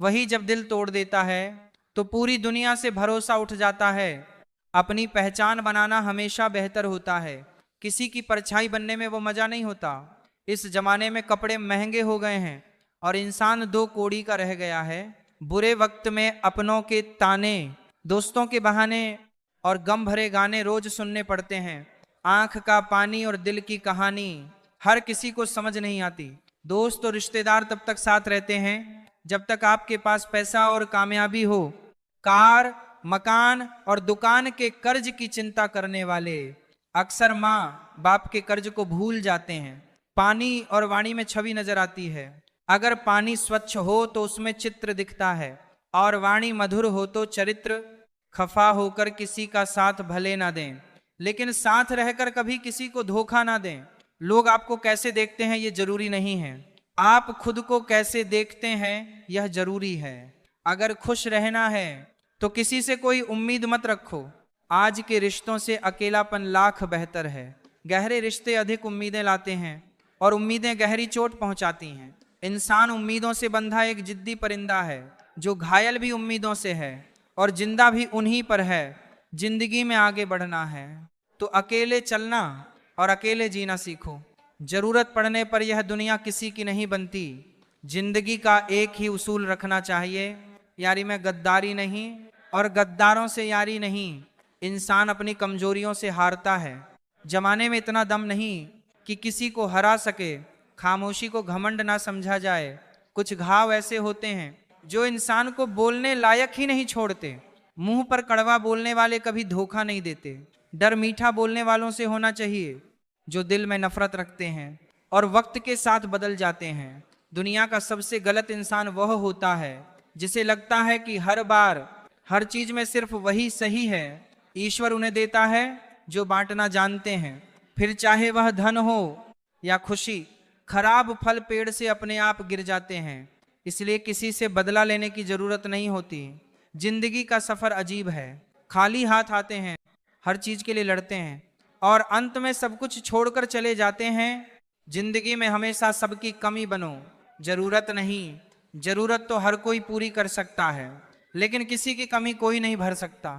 वही जब दिल तोड़ देता है तो पूरी दुनिया से भरोसा उठ जाता है। अपनी पहचान बनाना हमेशा बेहतर होता है, किसी की परछाई बनने में वो मजा नहीं होता। इस जमाने में कपड़े महंगे हो गए हैं और इंसान दो कोड़ी का रह गया है। बुरे वक्त में अपनों के ताने, दोस्तों के बहाने और गम भरे गाने रोज सुनने पड़ते हैं। आंख का पानी और दिल की कहानी हर किसी को समझ नहीं आती। दोस्त और रिश्तेदार तब तक साथ रहते हैं जब तक आपके पास पैसा और कामयाबी हो। कार, मकान और दुकान के कर्ज की चिंता करने वाले अक्सर माँ बाप के कर्ज को भूल जाते हैं। पानी और वाणी में छवि नजर आती है। अगर पानी स्वच्छ हो तो उसमें चित्र दिखता है और वाणी मधुर हो तो चरित्र। खफा होकर किसी का साथ भले ना दें, लेकिन साथ रहकर कभी किसी को धोखा ना दें। लोग आपको कैसे देखते हैं ये जरूरी नहीं है, आप खुद को कैसे देखते हैं यह जरूरी है। अगर खुश रहना है तो किसी से कोई उम्मीद मत रखो। आज के रिश्तों से अकेलापन लाख बेहतर है। गहरे रिश्ते अधिक उम्मीदें लाते हैं और उम्मीदें गहरी चोट पहुंचाती हैं। इंसान उम्मीदों से बंधा एक जिद्दी परिंदा है जो घायल भी उम्मीदों से है और जिंदा भी उन्हीं पर है। जिंदगी में आगे बढ़ना है तो अकेले चलना और अकेले जीना सीखो। जरूरत पड़ने पर यह दुनिया किसी की नहीं बनती। जिंदगी का एक ही उसूल रखना चाहिए, यारी में गद्दारी नहीं और गद्दारों से यारी नहीं। इंसान अपनी कमजोरियों से हारता है। जमाने में इतना दम नहीं कि किसी को हरा सके। खामोशी को घमंड ना समझा जाए। कुछ घाव ऐसे होते हैं जो इंसान को बोलने लायक ही नहीं छोड़ते। मुंह पर कड़वा बोलने वाले कभी धोखा नहीं देते। डर मीठा बोलने वालों से होना चाहिए जो दिल में नफरत रखते हैं और वक्त के साथ बदल जाते हैं। दुनिया का सबसे गलत इंसान वह होता है जिसे लगता है कि हर बार हर चीज में सिर्फ वही सही है ईश्वर उन्हें देता है जो बांटना जानते हैं। फिर चाहे वह धन हो या खुशी, खराब फल पेड़ से अपने आप गिर जाते हैं। इसलिए किसी से बदला लेने की जरूरत नहीं होती। जिंदगी का सफर अजीब है। खाली हाथ आते हैं, हर चीज के लिए लड़ते हैं और अंत में सब कुछ छोड़कर चले जाते हैं। जिंदगी में हमेशा सबकी कमी बनो, जरूरत नहीं। जरूरत तो हर कोई पूरी कर सकता है, लेकिन किसी की कमी कोई नहीं भर सकता।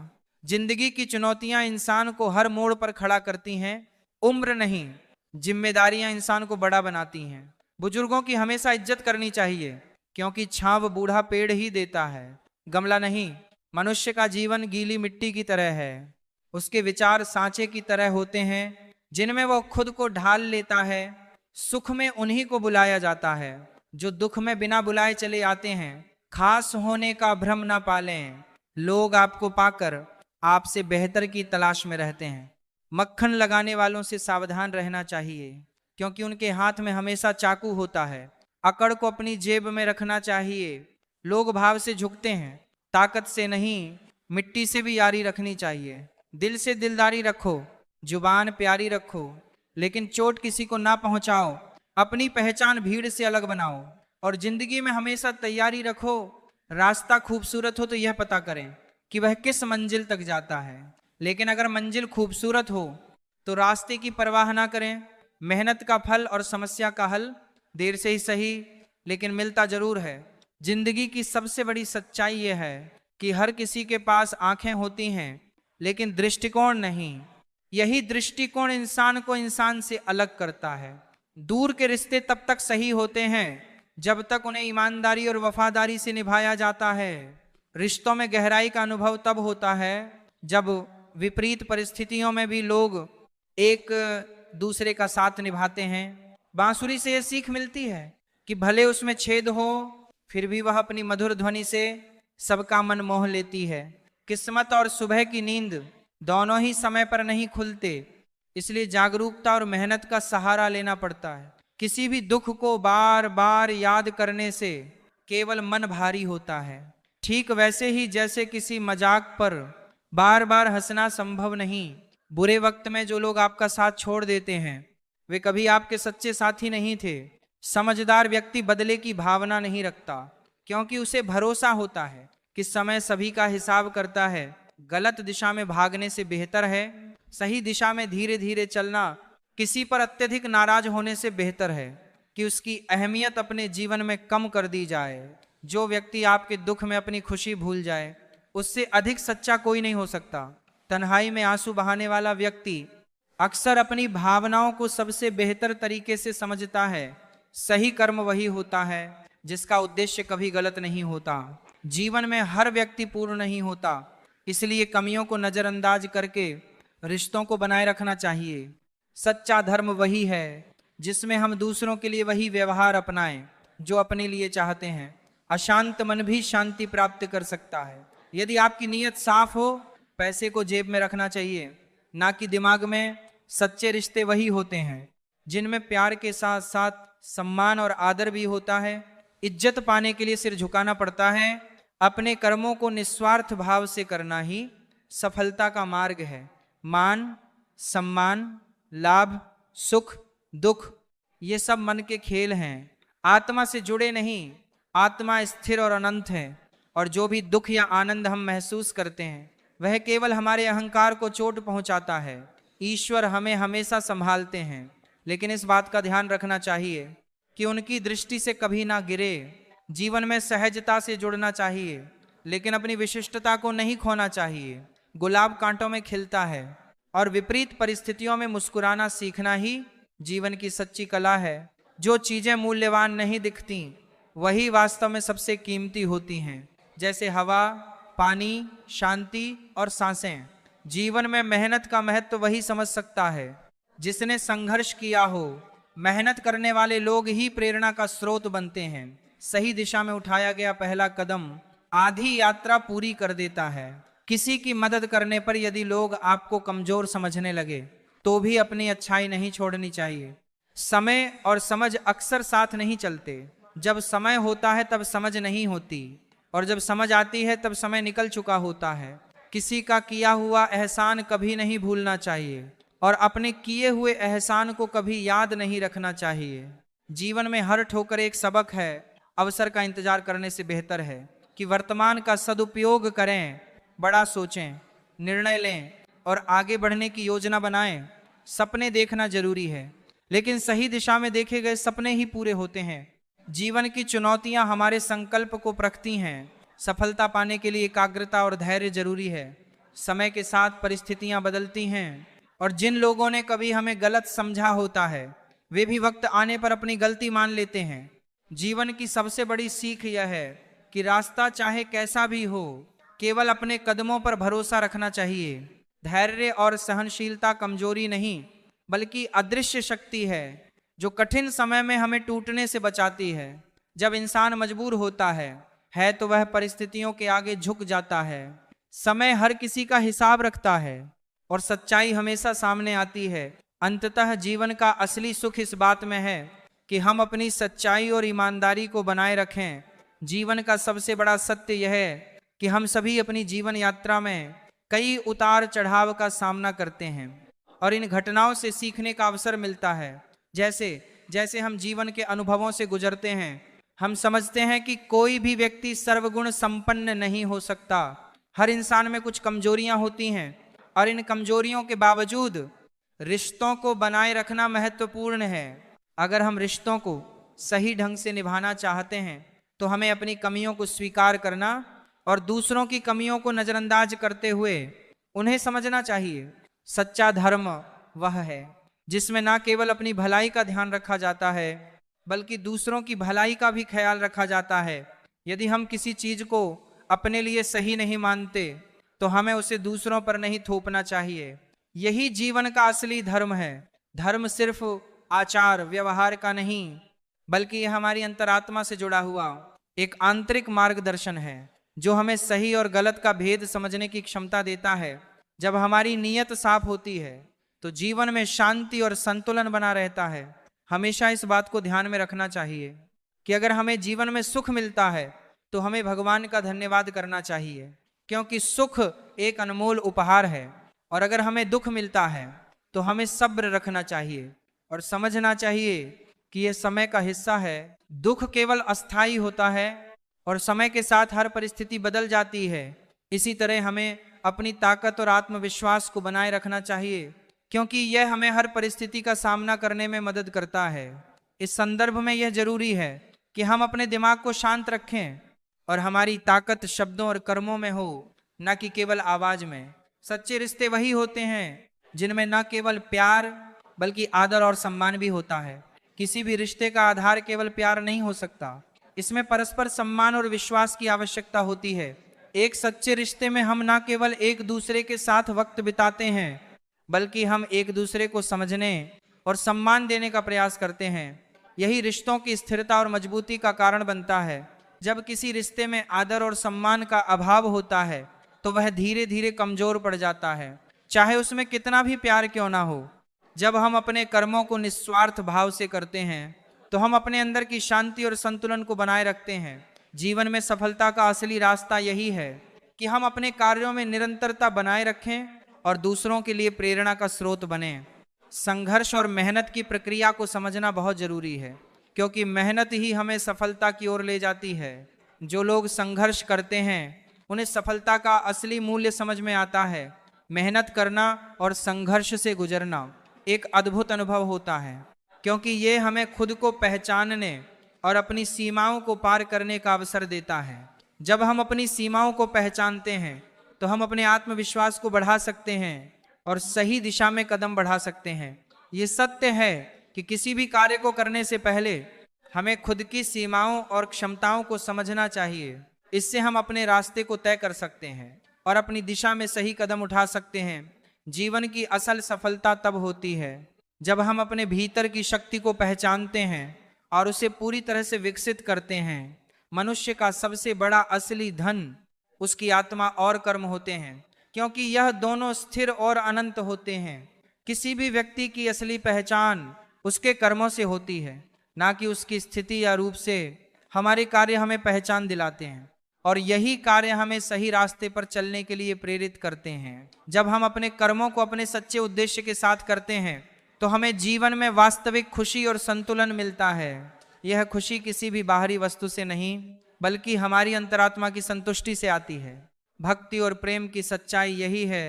जिंदगी की चुनौतियां इंसान को हर मोड़ पर खड़ा करती हैं। उम्र नहीं, जिम्मेदारियां इंसान को बड़ा बनाती हैं। बुजुर्गों की हमेशा इज्जत करनी चाहिए, क्योंकि छांव बूढ़ा पेड़ ही देता है, गमला नहीं। मनुष्य का जीवन गीली मिट्टी की तरह है। उसके विचार सांचे की तरह होते हैं, जिनमें वह खुद को ढाल लेता है। सुख में उन्हीं को बुलाया जाता है जो दुख में बिना बुलाए चले आते हैं। खास होने का भ्रम ना पालें, लोग आपको पाकर आपसे बेहतर की तलाश में रहते हैं। मक्खन लगाने वालों से सावधान रहना चाहिए, क्योंकि उनके हाथ में हमेशा चाकू होता है। अकड़ को अपनी जेब में रखना चाहिए। लोग भाव से झुकते हैं, ताकत से नहीं। मिट्टी से भी यारी रखनी चाहिए। दिल से दिलदारी रखो, जुबान प्यारी रखो, लेकिन चोट किसी को ना पहुंचाओ। अपनी पहचान भीड़ से अलग बनाओ और जिंदगी में हमेशा तैयारी रखो। रास्ता खूबसूरत हो तो यह पता करें कि वह किस मंजिल तक जाता है, लेकिन अगर मंजिल खूबसूरत हो तो रास्ते की परवाह ना करें। मेहनत का फल और समस्या का हल देर से ही सही, लेकिन मिलता जरूर है। जिंदगी की सबसे बड़ी सच्चाई यह है कि हर किसी के पास आंखें होती हैं, लेकिन दृष्टिकोण नहीं। यही दृष्टिकोण इंसान को इंसान से अलग करता है। दूर के रिश्ते तब तक सही होते हैं जब तक उन्हें ईमानदारी और वफादारी से निभाया जाता है। रिश्तों में गहराई का अनुभव तब होता है जब विपरीत परिस्थितियों में भी लोग एक दूसरे का साथ निभाते हैं। बांसुरी से यह सीख मिलती है कि भले उसमें छेद हो, फिर भी वह अपनी मधुर ध्वनि से सबका मन मोह लेती है। किस्मत और सुबह की नींद दोनों ही समय पर नहीं खुलते, इसलिए जागरूकता और मेहनत का सहारा लेना पड़ता है। किसी भी दुख को बार बार याद करने से केवल मन भारी होता है। ठीक वैसे ही जैसे किसी मजाक पर बार बार हंसना संभव नहीं। बुरे वक्त में जो लोग आपका साथ छोड़ देते हैं वे कभी आपके सच्चे साथी नहीं थे। समझदार व्यक्ति बदले की भावना नहीं रखता, क्योंकि उसे भरोसा होता है कि समय सभी का हिसाब करता है। गलत दिशा में भागने से बेहतर है सही दिशा में धीरे धीरे चलना। किसी पर अत्यधिक नाराज होने से बेहतर है कि उसकी अहमियत अपने जीवन में कम कर दी जाए। जो व्यक्ति आपके दुख में अपनी खुशी भूल जाए, उससे अधिक सच्चा कोई नहीं हो सकता। तन्हाई में आंसू बहाने वाला व्यक्ति अक्सर अपनी भावनाओं को सबसे बेहतर तरीके से समझता है। सही कर्म वही होता है जिसका उद्देश्य कभी गलत नहीं होता। जीवन में हर व्यक्ति पूर्ण नहीं होता, इसलिए कमियों को नजरअंदाज करके रिश्तों को बनाए रखना चाहिए। सच्चा धर्म वही है जिसमें हम दूसरों के लिए वही व्यवहार अपनाएं जो अपने लिए चाहते हैं। अशांत मन भी शांति प्राप्त कर सकता है। यदि आपकी नीयत साफ हो, पैसे को जेब में रखना चाहिए, ना कि दिमाग में। सच्चे रिश्ते वही होते हैं जिनमें प्यार के साथ साथ सम्मान और आदर भी होता है। इज्जत पाने के लिए सिर झुकाना पड़ता है। अपने कर्मों को निस्वार्थ भाव से करना ही सफलता का मार्ग है। मान, सम्मान, लाभ, सुख, दुख ये सब मन के खेल हैं, आत्मा से जुड़े नहीं। आत्मा स्थिर और अनंत है, और जो भी दुख या आनंद हम महसूस करते हैं वह केवल हमारे अहंकार को चोट पहुंचाता है। ईश्वर हमें हमेशा संभालते हैं, लेकिन इस बात का ध्यान रखना चाहिए कि उनकी दृष्टि से कभी ना गिरे। जीवन में सहजता से जुड़ना चाहिए, लेकिन अपनी विशिष्टता को नहीं खोना चाहिए। गुलाब कांटों में खिलता है, और विपरीत परिस्थितियों में मुस्कुराना सीखना ही जीवन की सच्ची कला है। जो चीजें मूल्यवान नहीं दिखती वही वास्तव में सबसे कीमती होती हैं, जैसे हवा, पानी, शांति और सांसें। जीवन में मेहनत का महत्व वही समझ सकता है जिसने संघर्ष किया हो। मेहनत करने वाले लोग ही प्रेरणा का स्रोत बनते हैं। सही दिशा में उठाया गया पहला कदम आधी यात्रा पूरी कर देता है। किसी की मदद करने पर यदि लोग आपको कमजोर समझने लगे तो भी अपनी अच्छाई नहीं छोड़नी चाहिए। समय और समझ अक्सर साथ नहीं चलते। जब समय होता है तब समझ नहीं होती, और जब समझ आती है तब समय निकल चुका होता है। किसी का किया हुआ एहसान कभी नहीं भूलना चाहिए और अपने किए हुए एहसान को कभी याद नहीं रखना चाहिए। जीवन में हर ठोकर एक सबक है। अवसर का इंतजार करने से बेहतर है कि वर्तमान का सदुपयोग करें, बड़ा सोचें, निर्णय लें और आगे बढ़ने की योजना बनाएं। सपने देखना जरूरी है, लेकिन सही दिशा में देखे गए सपने ही पूरे होते हैं। जीवन की चुनौतियां हमारे संकल्प को परखती हैं। सफलता पाने के लिए एकाग्रता और धैर्य जरूरी है। समय के साथ परिस्थितियां बदलती हैं और जिन लोगों ने कभी हमें गलत समझा होता है वे भी वक्त आने पर अपनी गलती मान लेते हैं। जीवन की सबसे बड़ी सीख यह है कि रास्ता चाहे कैसा भी हो, केवल अपने कदमों पर भरोसा रखना चाहिए। धैर्य और सहनशीलता कमजोरी नहीं बल्कि अदृश्य शक्ति है जो कठिन समय में हमें टूटने से बचाती है। जब इंसान मजबूर होता है तो वह परिस्थितियों के आगे झुक जाता है। समय हर किसी का हिसाब रखता है और सच्चाई हमेशा सामने आती है। अंततः जीवन का असली सुख इस बात में है कि हम अपनी सच्चाई और ईमानदारी को बनाए रखें। जीवन का सबसे बड़ा सत्य यह है कि हम सभी अपनी जीवन यात्रा में कई उतार चढ़ाव का सामना करते हैं और इन घटनाओं से सीखने का अवसर मिलता है। जैसे जैसे हम जीवन के अनुभवों से गुजरते हैं, हम समझते हैं कि कोई भी व्यक्ति सर्वगुण संपन्न नहीं हो सकता। हर इंसान में कुछ कमजोरियां होती हैं और इन कमजोरियों के बावजूद रिश्तों को बनाए रखना महत्वपूर्ण है। अगर हम रिश्तों को सही ढंग से निभाना चाहते हैं तो हमें अपनी कमियों को स्वीकार करना और दूसरों की कमियों को नजरअंदाज करते हुए उन्हें समझना चाहिए। सच्चा धर्म वह है जिसमें ना केवल अपनी भलाई का ध्यान रखा जाता है बल्कि दूसरों की भलाई का भी ख्याल रखा जाता है। यदि हम किसी चीज को अपने लिए सही नहीं मानते तो हमें उसे दूसरों पर नहीं थोपना चाहिए। यही जीवन का असली धर्म है। धर्म सिर्फ आचार व्यवहार का नहीं बल्कि यह हमारी अंतरात्मा से जुड़ा हुआ एक आंतरिक मार्गदर्शन है जो हमें सही और गलत का भेद समझने की क्षमता देता है। जब हमारी नीयत साफ होती है तो जीवन में शांति और संतुलन बना रहता है। हमेशा इस बात को ध्यान में रखना चाहिए कि अगर हमें जीवन में सुख मिलता है तो हमें भगवान का धन्यवाद करना चाहिए, क्योंकि सुख एक अनमोल उपहार है। और अगर हमें दुख मिलता है तो हमें सब्र रखना चाहिए और समझना चाहिए कि यह समय का हिस्सा है। दुख केवल अस्थायी होता है और समय के साथ हर परिस्थिति बदल जाती है। इसी तरह हमें अपनी ताकत और आत्मविश्वास को बनाए रखना चाहिए, क्योंकि यह हमें हर परिस्थिति का सामना करने में मदद करता है। इस संदर्भ में यह जरूरी है कि हम अपने दिमाग को शांत रखें और हमारी ताकत शब्दों और कर्मों में हो, न कि केवल आवाज में। सच्चे रिश्ते वही होते हैं जिनमें न केवल प्यार बल्कि आदर और सम्मान भी होता है। किसी भी रिश्ते का आधार केवल प्यार नहीं हो सकता, इसमें परस्पर सम्मान और विश्वास की आवश्यकता होती है। एक सच्चे रिश्ते में हम न केवल एक दूसरे के साथ वक्त बिताते हैं बल्कि हम एक दूसरे को समझने और सम्मान देने का प्रयास करते हैं। यही रिश्तों की स्थिरता और मजबूती का कारण बनता है। जब किसी रिश्ते में आदर और सम्मान का अभाव होता है तो वह धीरे धीरे कमजोर पड़ जाता है, चाहे उसमें कितना भी प्यार क्यों ना हो। जब हम अपने कर्मों को निस्वार्थ भाव से करते हैं तो हम अपने अंदर की शांति और संतुलन को बनाए रखते हैं। जीवन में सफलता का असली रास्ता यही है कि हम अपने कार्यों में निरंतरता बनाए रखें और दूसरों के लिए प्रेरणा का स्रोत बने। संघर्ष और मेहनत की प्रक्रिया को समझना बहुत जरूरी है, क्योंकि मेहनत ही हमें सफलता की ओर ले जाती है। जो लोग संघर्ष करते हैं उन्हें सफलता का असली मूल्य समझ में आता है। मेहनत करना और संघर्ष से गुजरना एक अद्भुत अनुभव होता है, क्योंकि ये हमें खुद को पहचानने और अपनी सीमाओं को पार करने का अवसर देता है। जब हम अपनी सीमाओं को पहचानते हैं तो हम अपने आत्मविश्वास को बढ़ा सकते हैं और सही दिशा में कदम बढ़ा सकते हैं। ये सत्य है कि किसी भी कार्य को करने से पहले हमें खुद की सीमाओं और क्षमताओं को समझना चाहिए। इससे हम अपने रास्ते को तय कर सकते हैं और अपनी दिशा में सही कदम उठा सकते हैं। जीवन की असल सफलता तब होती है जब हम अपने भीतर की शक्ति को पहचानते हैं और उसे पूरी तरह से विकसित करते हैं। मनुष्य का सबसे बड़ा असली धन उसकी आत्मा और कर्म होते हैं, क्योंकि यह दोनों स्थिर और अनंत होते हैं। किसी भी व्यक्ति की असली पहचान उसके कर्मों से होती है, ना कि उसकी स्थिति या रूप से। हमारे कार्य हमें पहचान दिलाते हैं और यही कार्य हमें सही रास्ते पर चलने के लिए प्रेरित करते हैं। जब हम अपने कर्मों को अपने सच्चे उद्देश्य के साथ करते हैं तो हमें जीवन में वास्तविक खुशी और संतुलन मिलता है। यह खुशी किसी भी बाहरी वस्तु से नहीं बल्कि हमारी अंतरात्मा की संतुष्टि से आती है। भक्ति और प्रेम की सच्चाई यही है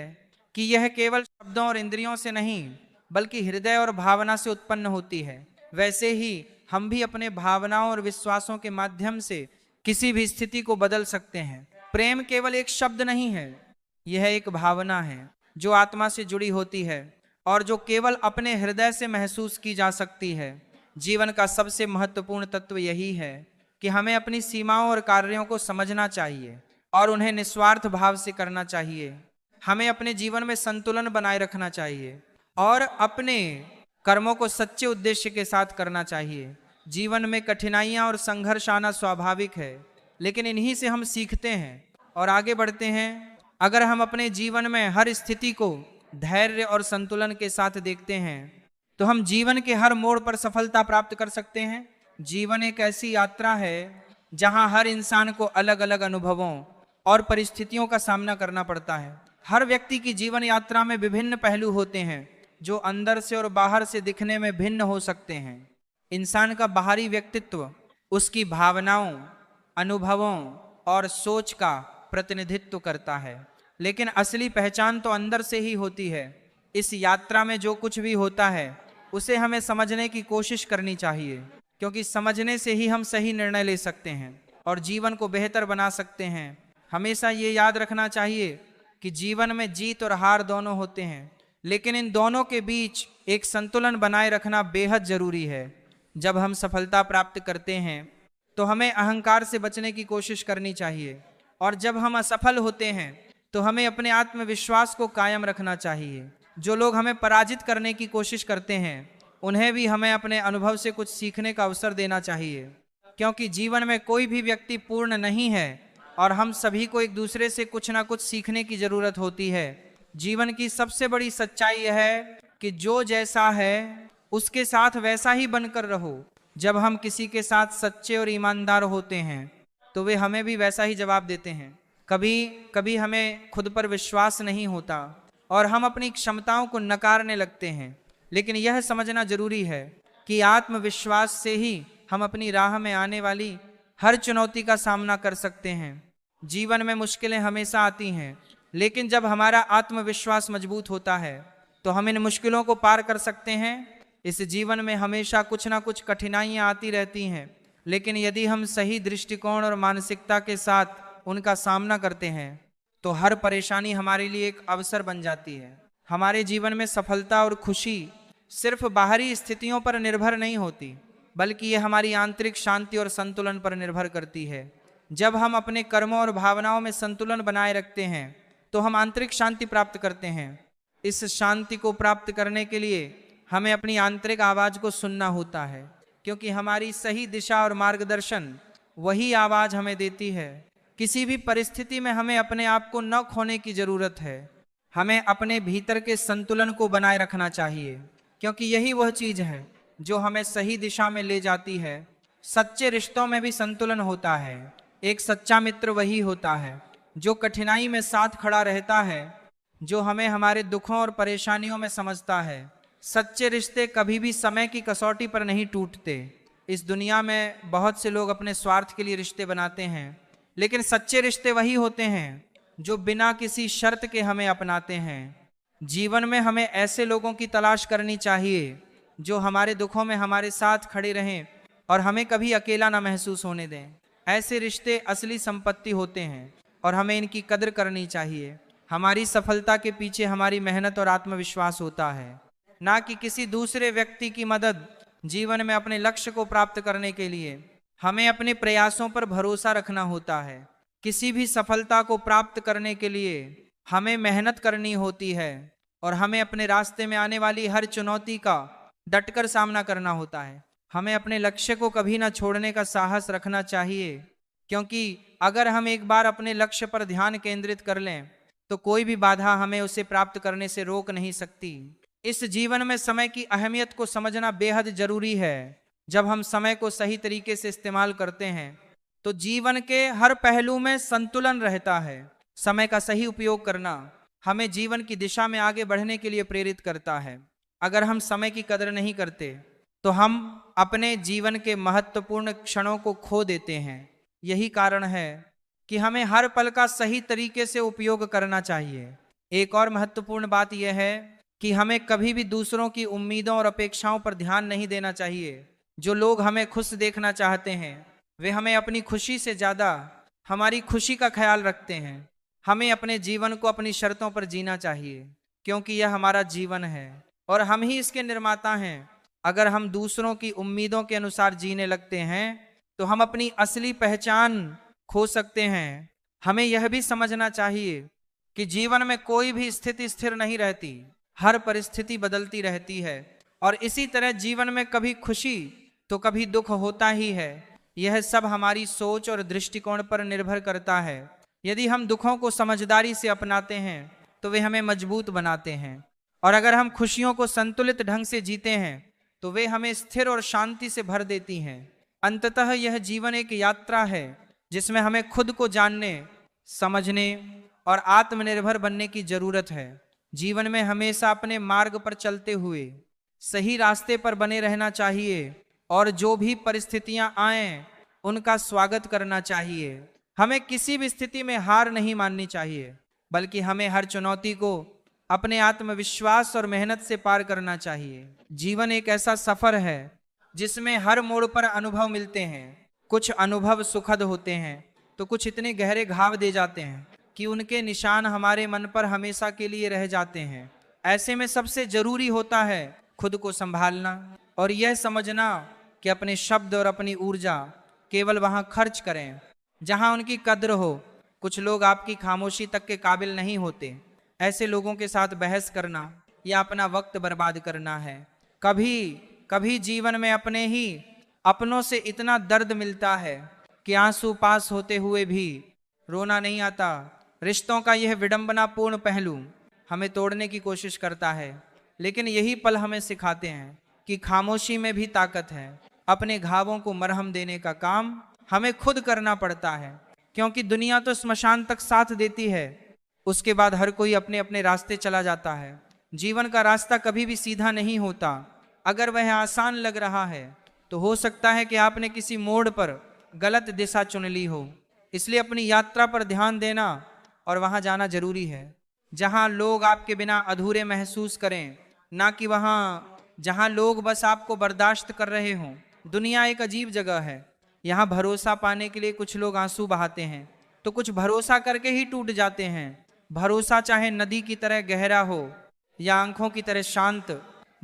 कि यह केवल शब्दों और इंद्रियों से नहीं बल्कि हृदय और भावना से उत्पन्न होती है। वैसे ही हम भी अपने भावनाओं और विश्वासों के माध्यम से किसी भी स्थिति को बदल सकते हैं। प्रेम केवल एक शब्द नहीं है, यह एक भावना है जो आत्मा से जुड़ी होती है और जो केवल अपने हृदय से महसूस की जा सकती है। जीवन का सबसे महत्वपूर्ण तत्व यही है कि हमें अपनी सीमाओं और कार्यों को समझना चाहिए और उन्हें निस्वार्थ भाव से करना चाहिए। हमें अपने जीवन में संतुलन बनाए रखना चाहिए और अपने कर्मों को सच्चे उद्देश्य के साथ करना चाहिए। जीवन में कठिनाइयां और संघर्ष आना स्वाभाविक है, लेकिन इन्हीं से हम सीखते हैं और आगे बढ़ते हैं। अगर हम अपने जीवन में हर स्थिति को धैर्य और संतुलन के साथ देखते हैं तो हम जीवन के हर मोड़ पर सफलता प्राप्त कर सकते हैं। जीवन एक ऐसी यात्रा है जहां हर इंसान को अलग अलग अनुभवों और परिस्थितियों का सामना करना पड़ता है। हर व्यक्ति की जीवन यात्रा में विभिन्न पहलू होते हैं जो अंदर से और बाहर से दिखने में भिन्न हो सकते हैं। इंसान का बाहरी व्यक्तित्व उसकी भावनाओं, अनुभवों और सोच का प्रतिनिधित्व करता है, लेकिन असली पहचान तो अंदर से ही होती है। इस यात्रा में जो कुछ भी होता है उसे हमें समझने की कोशिश करनी चाहिए, क्योंकि समझने से ही हम सही निर्णय ले सकते हैं और जीवन को बेहतर बना सकते हैं। हमेशा ये याद रखना चाहिए कि जीवन में जीत और हार दोनों होते हैं, लेकिन इन दोनों के बीच एक संतुलन बनाए रखना बेहद जरूरी है। जब हम सफलता प्राप्त करते हैं तो हमें अहंकार से बचने की कोशिश करनी चाहिए और जब हम असफल होते हैं तो हमें अपने आत्मविश्वास को कायम रखना चाहिए। जो लोग हमें पराजित करने की कोशिश करते हैं उन्हें भी हमें अपने अनुभव से कुछ सीखने का अवसर देना चाहिए, क्योंकि जीवन में कोई भी व्यक्ति पूर्ण नहीं है और हम सभी को एक दूसरे से कुछ ना कुछ सीखने की जरूरत होती है। जीवन की सबसे बड़ी सच्चाई यह है कि जो जैसा है उसके साथ वैसा ही बनकर रहो। जब हम किसी के साथ सच्चे और ईमानदार होते हैं तो वे हमें भी वैसा ही जवाब देते हैं। कभी कभी हमें खुद पर विश्वास नहीं होता और हम अपनी क्षमताओं को नकारने लगते हैं, लेकिन यह समझना जरूरी है कि आत्मविश्वास से ही हम अपनी राह में आने वाली हर चुनौती का सामना कर सकते हैं। जीवन में मुश्किलें हमेशा आती हैं, लेकिन जब हमारा आत्मविश्वास मजबूत होता है तो हम इन मुश्किलों को पार कर सकते हैं। इस जीवन में हमेशा कुछ ना कुछ कठिनाइयां आती रहती हैं, लेकिन यदि हम सही दृष्टिकोण और मानसिकता के साथ उनका सामना करते हैं तो हर परेशानी हमारे लिए एक अवसर बन जाती है। हमारे जीवन में सफलता और खुशी सिर्फ बाहरी स्थितियों पर निर्भर नहीं होती, बल्कि ये हमारी आंतरिक शांति और संतुलन पर निर्भर करती है। जब हम अपने कर्मों और भावनाओं में संतुलन बनाए रखते हैं तो हम आंतरिक शांति प्राप्त करते हैं। इस शांति को प्राप्त करने के लिए हमें अपनी आंतरिक आवाज को सुनना होता है, क्योंकि हमारी सही दिशा और मार्गदर्शन वही आवाज हमें देती है। किसी भी परिस्थिति में हमें अपने आप को न खोने की जरूरत है। हमें अपने भीतर के संतुलन को बनाए रखना चाहिए, क्योंकि यही वह चीज है जो हमें सही दिशा में ले जाती है। सच्चे रिश्तों में भी संतुलन होता है। एक सच्चा मित्र वही होता है जो कठिनाई में साथ खड़ा रहता है, जो हमें हमारे दुखों और परेशानियों में समझता है। सच्चे रिश्ते कभी भी समय की कसौटी पर नहीं टूटते। इस दुनिया में बहुत से लोग अपने स्वार्थ के लिए रिश्ते बनाते हैं, लेकिन सच्चे रिश्ते वही होते हैं जो बिना किसी शर्त के हमें अपनाते हैं। जीवन में हमें ऐसे लोगों की तलाश करनी चाहिए जो हमारे दुखों में हमारे साथ खड़े रहें और हमें कभी अकेला ना महसूस होने दें। ऐसे रिश्ते असली संपत्ति होते हैं और हमें इनकी कदर करनी चाहिए। हमारी सफलता के पीछे हमारी मेहनत और आत्मविश्वास होता है, ना कि किसी दूसरे व्यक्ति की मदद। जीवन में अपने लक्ष्य को प्राप्त करने के लिए हमें अपने प्रयासों पर भरोसा रखना होता है। किसी भी सफलता को प्राप्त करने के लिए हमें मेहनत करनी होती है और हमें अपने रास्ते में आने वाली हर चुनौती का डटकर सामना करना होता है। हमें अपने लक्ष्य को कभी ना छोड़ने का साहस रखना चाहिए, क्योंकि अगर हम एक बार अपने लक्ष्य पर ध्यान केंद्रित कर लें तो कोई भी बाधा हमें उसे प्राप्त करने से रोक नहीं सकती। इस जीवन में समय की अहमियत को समझना बेहद जरूरी है। जब हम समय को सही तरीके से इस्तेमाल करते हैं तो जीवन के हर पहलू में संतुलन रहता है। समय का सही उपयोग करना हमें जीवन की दिशा में आगे बढ़ने के लिए प्रेरित करता है। अगर हम समय की कदर नहीं करते तो हम अपने जीवन के महत्वपूर्ण क्षणों को खो देते हैं। यही कारण है कि हमें हर पल का सही तरीके से उपयोग करना चाहिए। एक और महत्वपूर्ण बात यह है कि हमें कभी भी दूसरों की उम्मीदों और अपेक्षाओं पर ध्यान नहीं देना चाहिए। जो लोग हमें खुश देखना चाहते हैं वे हमें अपनी खुशी से ज़्यादा हमारी खुशी का ख्याल रखते हैं। हमें अपने जीवन को अपनी शर्तों पर जीना चाहिए, क्योंकि यह हमारा जीवन है और हम ही इसके निर्माता हैं। अगर हम दूसरों की उम्मीदों के अनुसार जीने लगते हैं तो हम अपनी असली पहचान खो सकते हैं। हमें यह भी समझना चाहिए कि जीवन में कोई भी स्थिति स्थिर नहीं रहती, हर परिस्थिति बदलती रहती है और इसी तरह जीवन में कभी खुशी तो कभी दुख होता ही है। यह सब हमारी सोच और दृष्टिकोण पर निर्भर करता है। यदि हम दुखों को समझदारी से अपनाते हैं तो वे हमें मजबूत बनाते हैं, और अगर हम खुशियों को संतुलित ढंग से जीते हैं तो वे हमें स्थिर और शांति से भर देती हैं। अंततः यह जीवन एक यात्रा है जिसमें हमें खुद को जानने, समझने और आत्मनिर्भर बनने की जरूरत है। जीवन में हमेशा अपने मार्ग पर चलते हुए सही रास्ते पर बने रहना चाहिए और जो भी परिस्थितियां आएं उनका स्वागत करना चाहिए। हमें किसी भी स्थिति में हार नहीं माननी चाहिए, बल्कि हमें हर चुनौती को अपने आत्मविश्वास और मेहनत से पार करना चाहिए। जीवन एक ऐसा सफर है जिसमें हर मोड़ पर अनुभव मिलते हैं। कुछ अनुभव सुखद होते हैं तो कुछ इतने गहरे घाव दे जाते हैं कि उनके निशान हमारे मन पर हमेशा के लिए रह जाते हैं। ऐसे में सबसे जरूरी होता है खुद को संभालना और यह समझना कि अपने शब्द और अपनी ऊर्जा केवल वहां खर्च करें जहां उनकी कद्र हो। कुछ लोग आपकी खामोशी तक के काबिल नहीं होते। ऐसे लोगों के साथ बहस करना या अपना वक्त बर्बाद करना है। कभी कभी जीवन में अपने ही अपनों से इतना दर्द मिलता है कि आंसू पास होते हुए भी रोना नहीं आता। रिश्तों का यह विडंबनापूर्ण पहलू हमें तोड़ने की कोशिश करता है, लेकिन यही पल हमें सिखाते हैं कि खामोशी में भी ताकत है। अपने घावों को मरहम देने का काम हमें खुद करना पड़ता है, क्योंकि दुनिया तो श्मशान तक साथ देती है, उसके बाद हर कोई अपने अपने रास्ते चला जाता है। जीवन का रास्ता कभी भी सीधा नहीं होता। अगर वह आसान लग रहा है तो हो सकता है कि आपने किसी मोड़ पर गलत दिशा चुन ली हो। इसलिए अपनी यात्रा पर ध्यान देना और वहां जाना जरूरी है जहां लोग आपके बिना अधूरे महसूस करें, ना कि वहां जहां लोग बस आपको बर्दाश्त कर रहे हों। दुनिया एक अजीब जगह है। यहाँ भरोसा पाने के लिए कुछ लोग आंसू बहाते हैं तो कुछ भरोसा करके ही टूट जाते हैं। भरोसा चाहे नदी की तरह गहरा हो या आंखों की तरह शांत,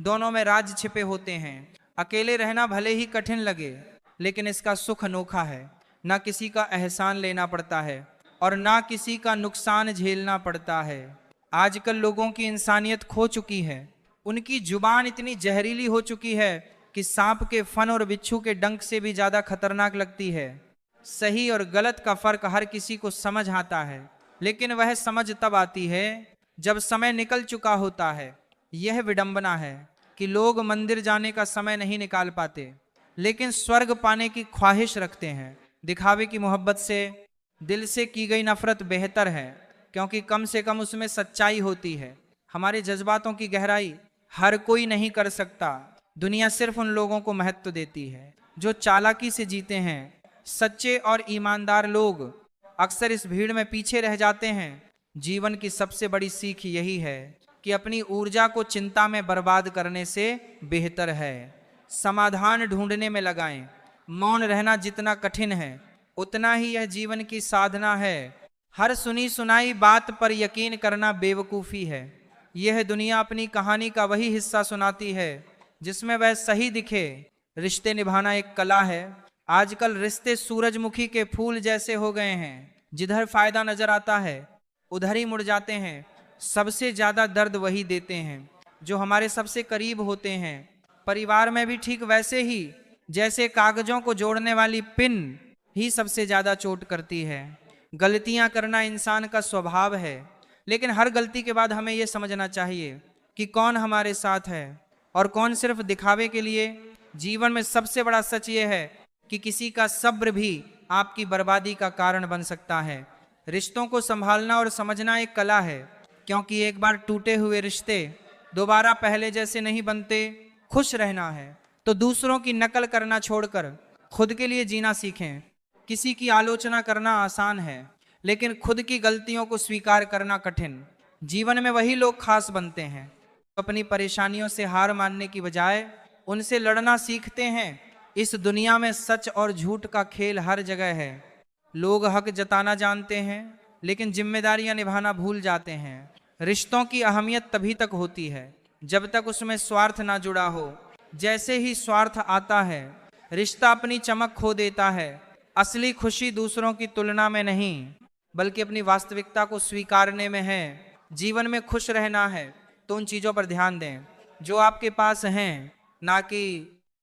दोनों में राज छिपे होते हैं। अकेले रहना भले ही कठिन लगे, लेकिन इसका सुख अनोखा है। ना किसी का एहसान लेना पड़ता है और ना किसी का नुकसान झेलना पड़ता है। आजकल लोगों की इंसानियत खो चुकी है। उनकी जुबान इतनी जहरीली हो चुकी है कि सांप के फन और बिच्छू के डंक से भी ज्यादा खतरनाक लगती है। सही और गलत का फर्क हर किसी को समझ आता है, लेकिन वह समझ तब आती है जब समय निकल चुका होता है। यह विडंबना है कि लोग मंदिर जाने का समय नहीं निकाल पाते, लेकिन स्वर्ग पाने की ख्वाहिश रखते हैं। दिखावे की मोहब्बत से दिल से की गई नफरत बेहतर है, क्योंकि कम से कम उसमें सच्चाई होती है। हमारे जज्बातों की गहराई हर कोई नहीं कर सकता। दुनिया सिर्फ उन लोगों को महत्व देती है जो चालाकी से जीते हैं। सच्चे और ईमानदार लोग अक्सर इस भीड़ में पीछे रह जाते हैं। जीवन की सबसे बड़ी सीख यही है कि अपनी ऊर्जा को चिंता में बर्बाद करने से बेहतर है समाधान ढूंढने में लगाएं। मौन रहना जितना कठिन है उतना ही यह जीवन की साधना है। हर सुनी सुनाई बात पर यकीन करना बेवकूफ़ी है। यह दुनिया अपनी कहानी का वही हिस्सा सुनाती है जिसमें वह सही दिखे। रिश्ते निभाना एक कला है। आजकल रिश्ते सूरजमुखी के फूल जैसे हो गए हैं, जिधर फायदा नजर आता है उधर ही मुड़ जाते हैं। सबसे ज्यादा दर्द वही देते हैं जो हमारे सबसे करीब होते हैं। परिवार में भी ठीक वैसे ही जैसे कागजों को जोड़ने वाली पिन ही सबसे ज्यादा चोट करती है। गलतियां करना इंसान का स्वभाव है, लेकिन हर गलती के बाद हमें यह समझना चाहिए कि कौन हमारे साथ है और कौन सिर्फ दिखावे के लिए। जीवन में सबसे बड़ा सच यह है कि किसी का सब्र भी आपकी बर्बादी का कारण बन सकता है। रिश्तों को संभालना और समझना एक कला है, क्योंकि एक बार टूटे हुए रिश्ते दोबारा पहले जैसे नहीं बनते। खुश रहना है तो दूसरों की नकल करना छोड़कर खुद के लिए जीना सीखें। किसी की आलोचना करना आसान है, लेकिन खुद की गलतियों को स्वीकार करना कठिन। जीवन में वही लोग खास बनते हैं जो अपनी परेशानियों से हार मानने की बजाय उनसे लड़ना सीखते हैं। इस दुनिया में सच और झूठ का खेल हर जगह है। लोग हक जताना जानते हैं, लेकिन जिम्मेदारियां निभाना भूल जाते हैं। रिश्तों की अहमियत तभी तक होती है जब तक उसमें स्वार्थ ना जुड़ा हो। जैसे ही स्वार्थ आता है, रिश्ता अपनी चमक खो देता है। असली खुशी दूसरों की तुलना में नहीं, बल्कि अपनी वास्तविकता को स्वीकारने में है। जीवन में खुश रहना है तो उन चीज़ों पर ध्यान दें जो आपके पास हैं, ना कि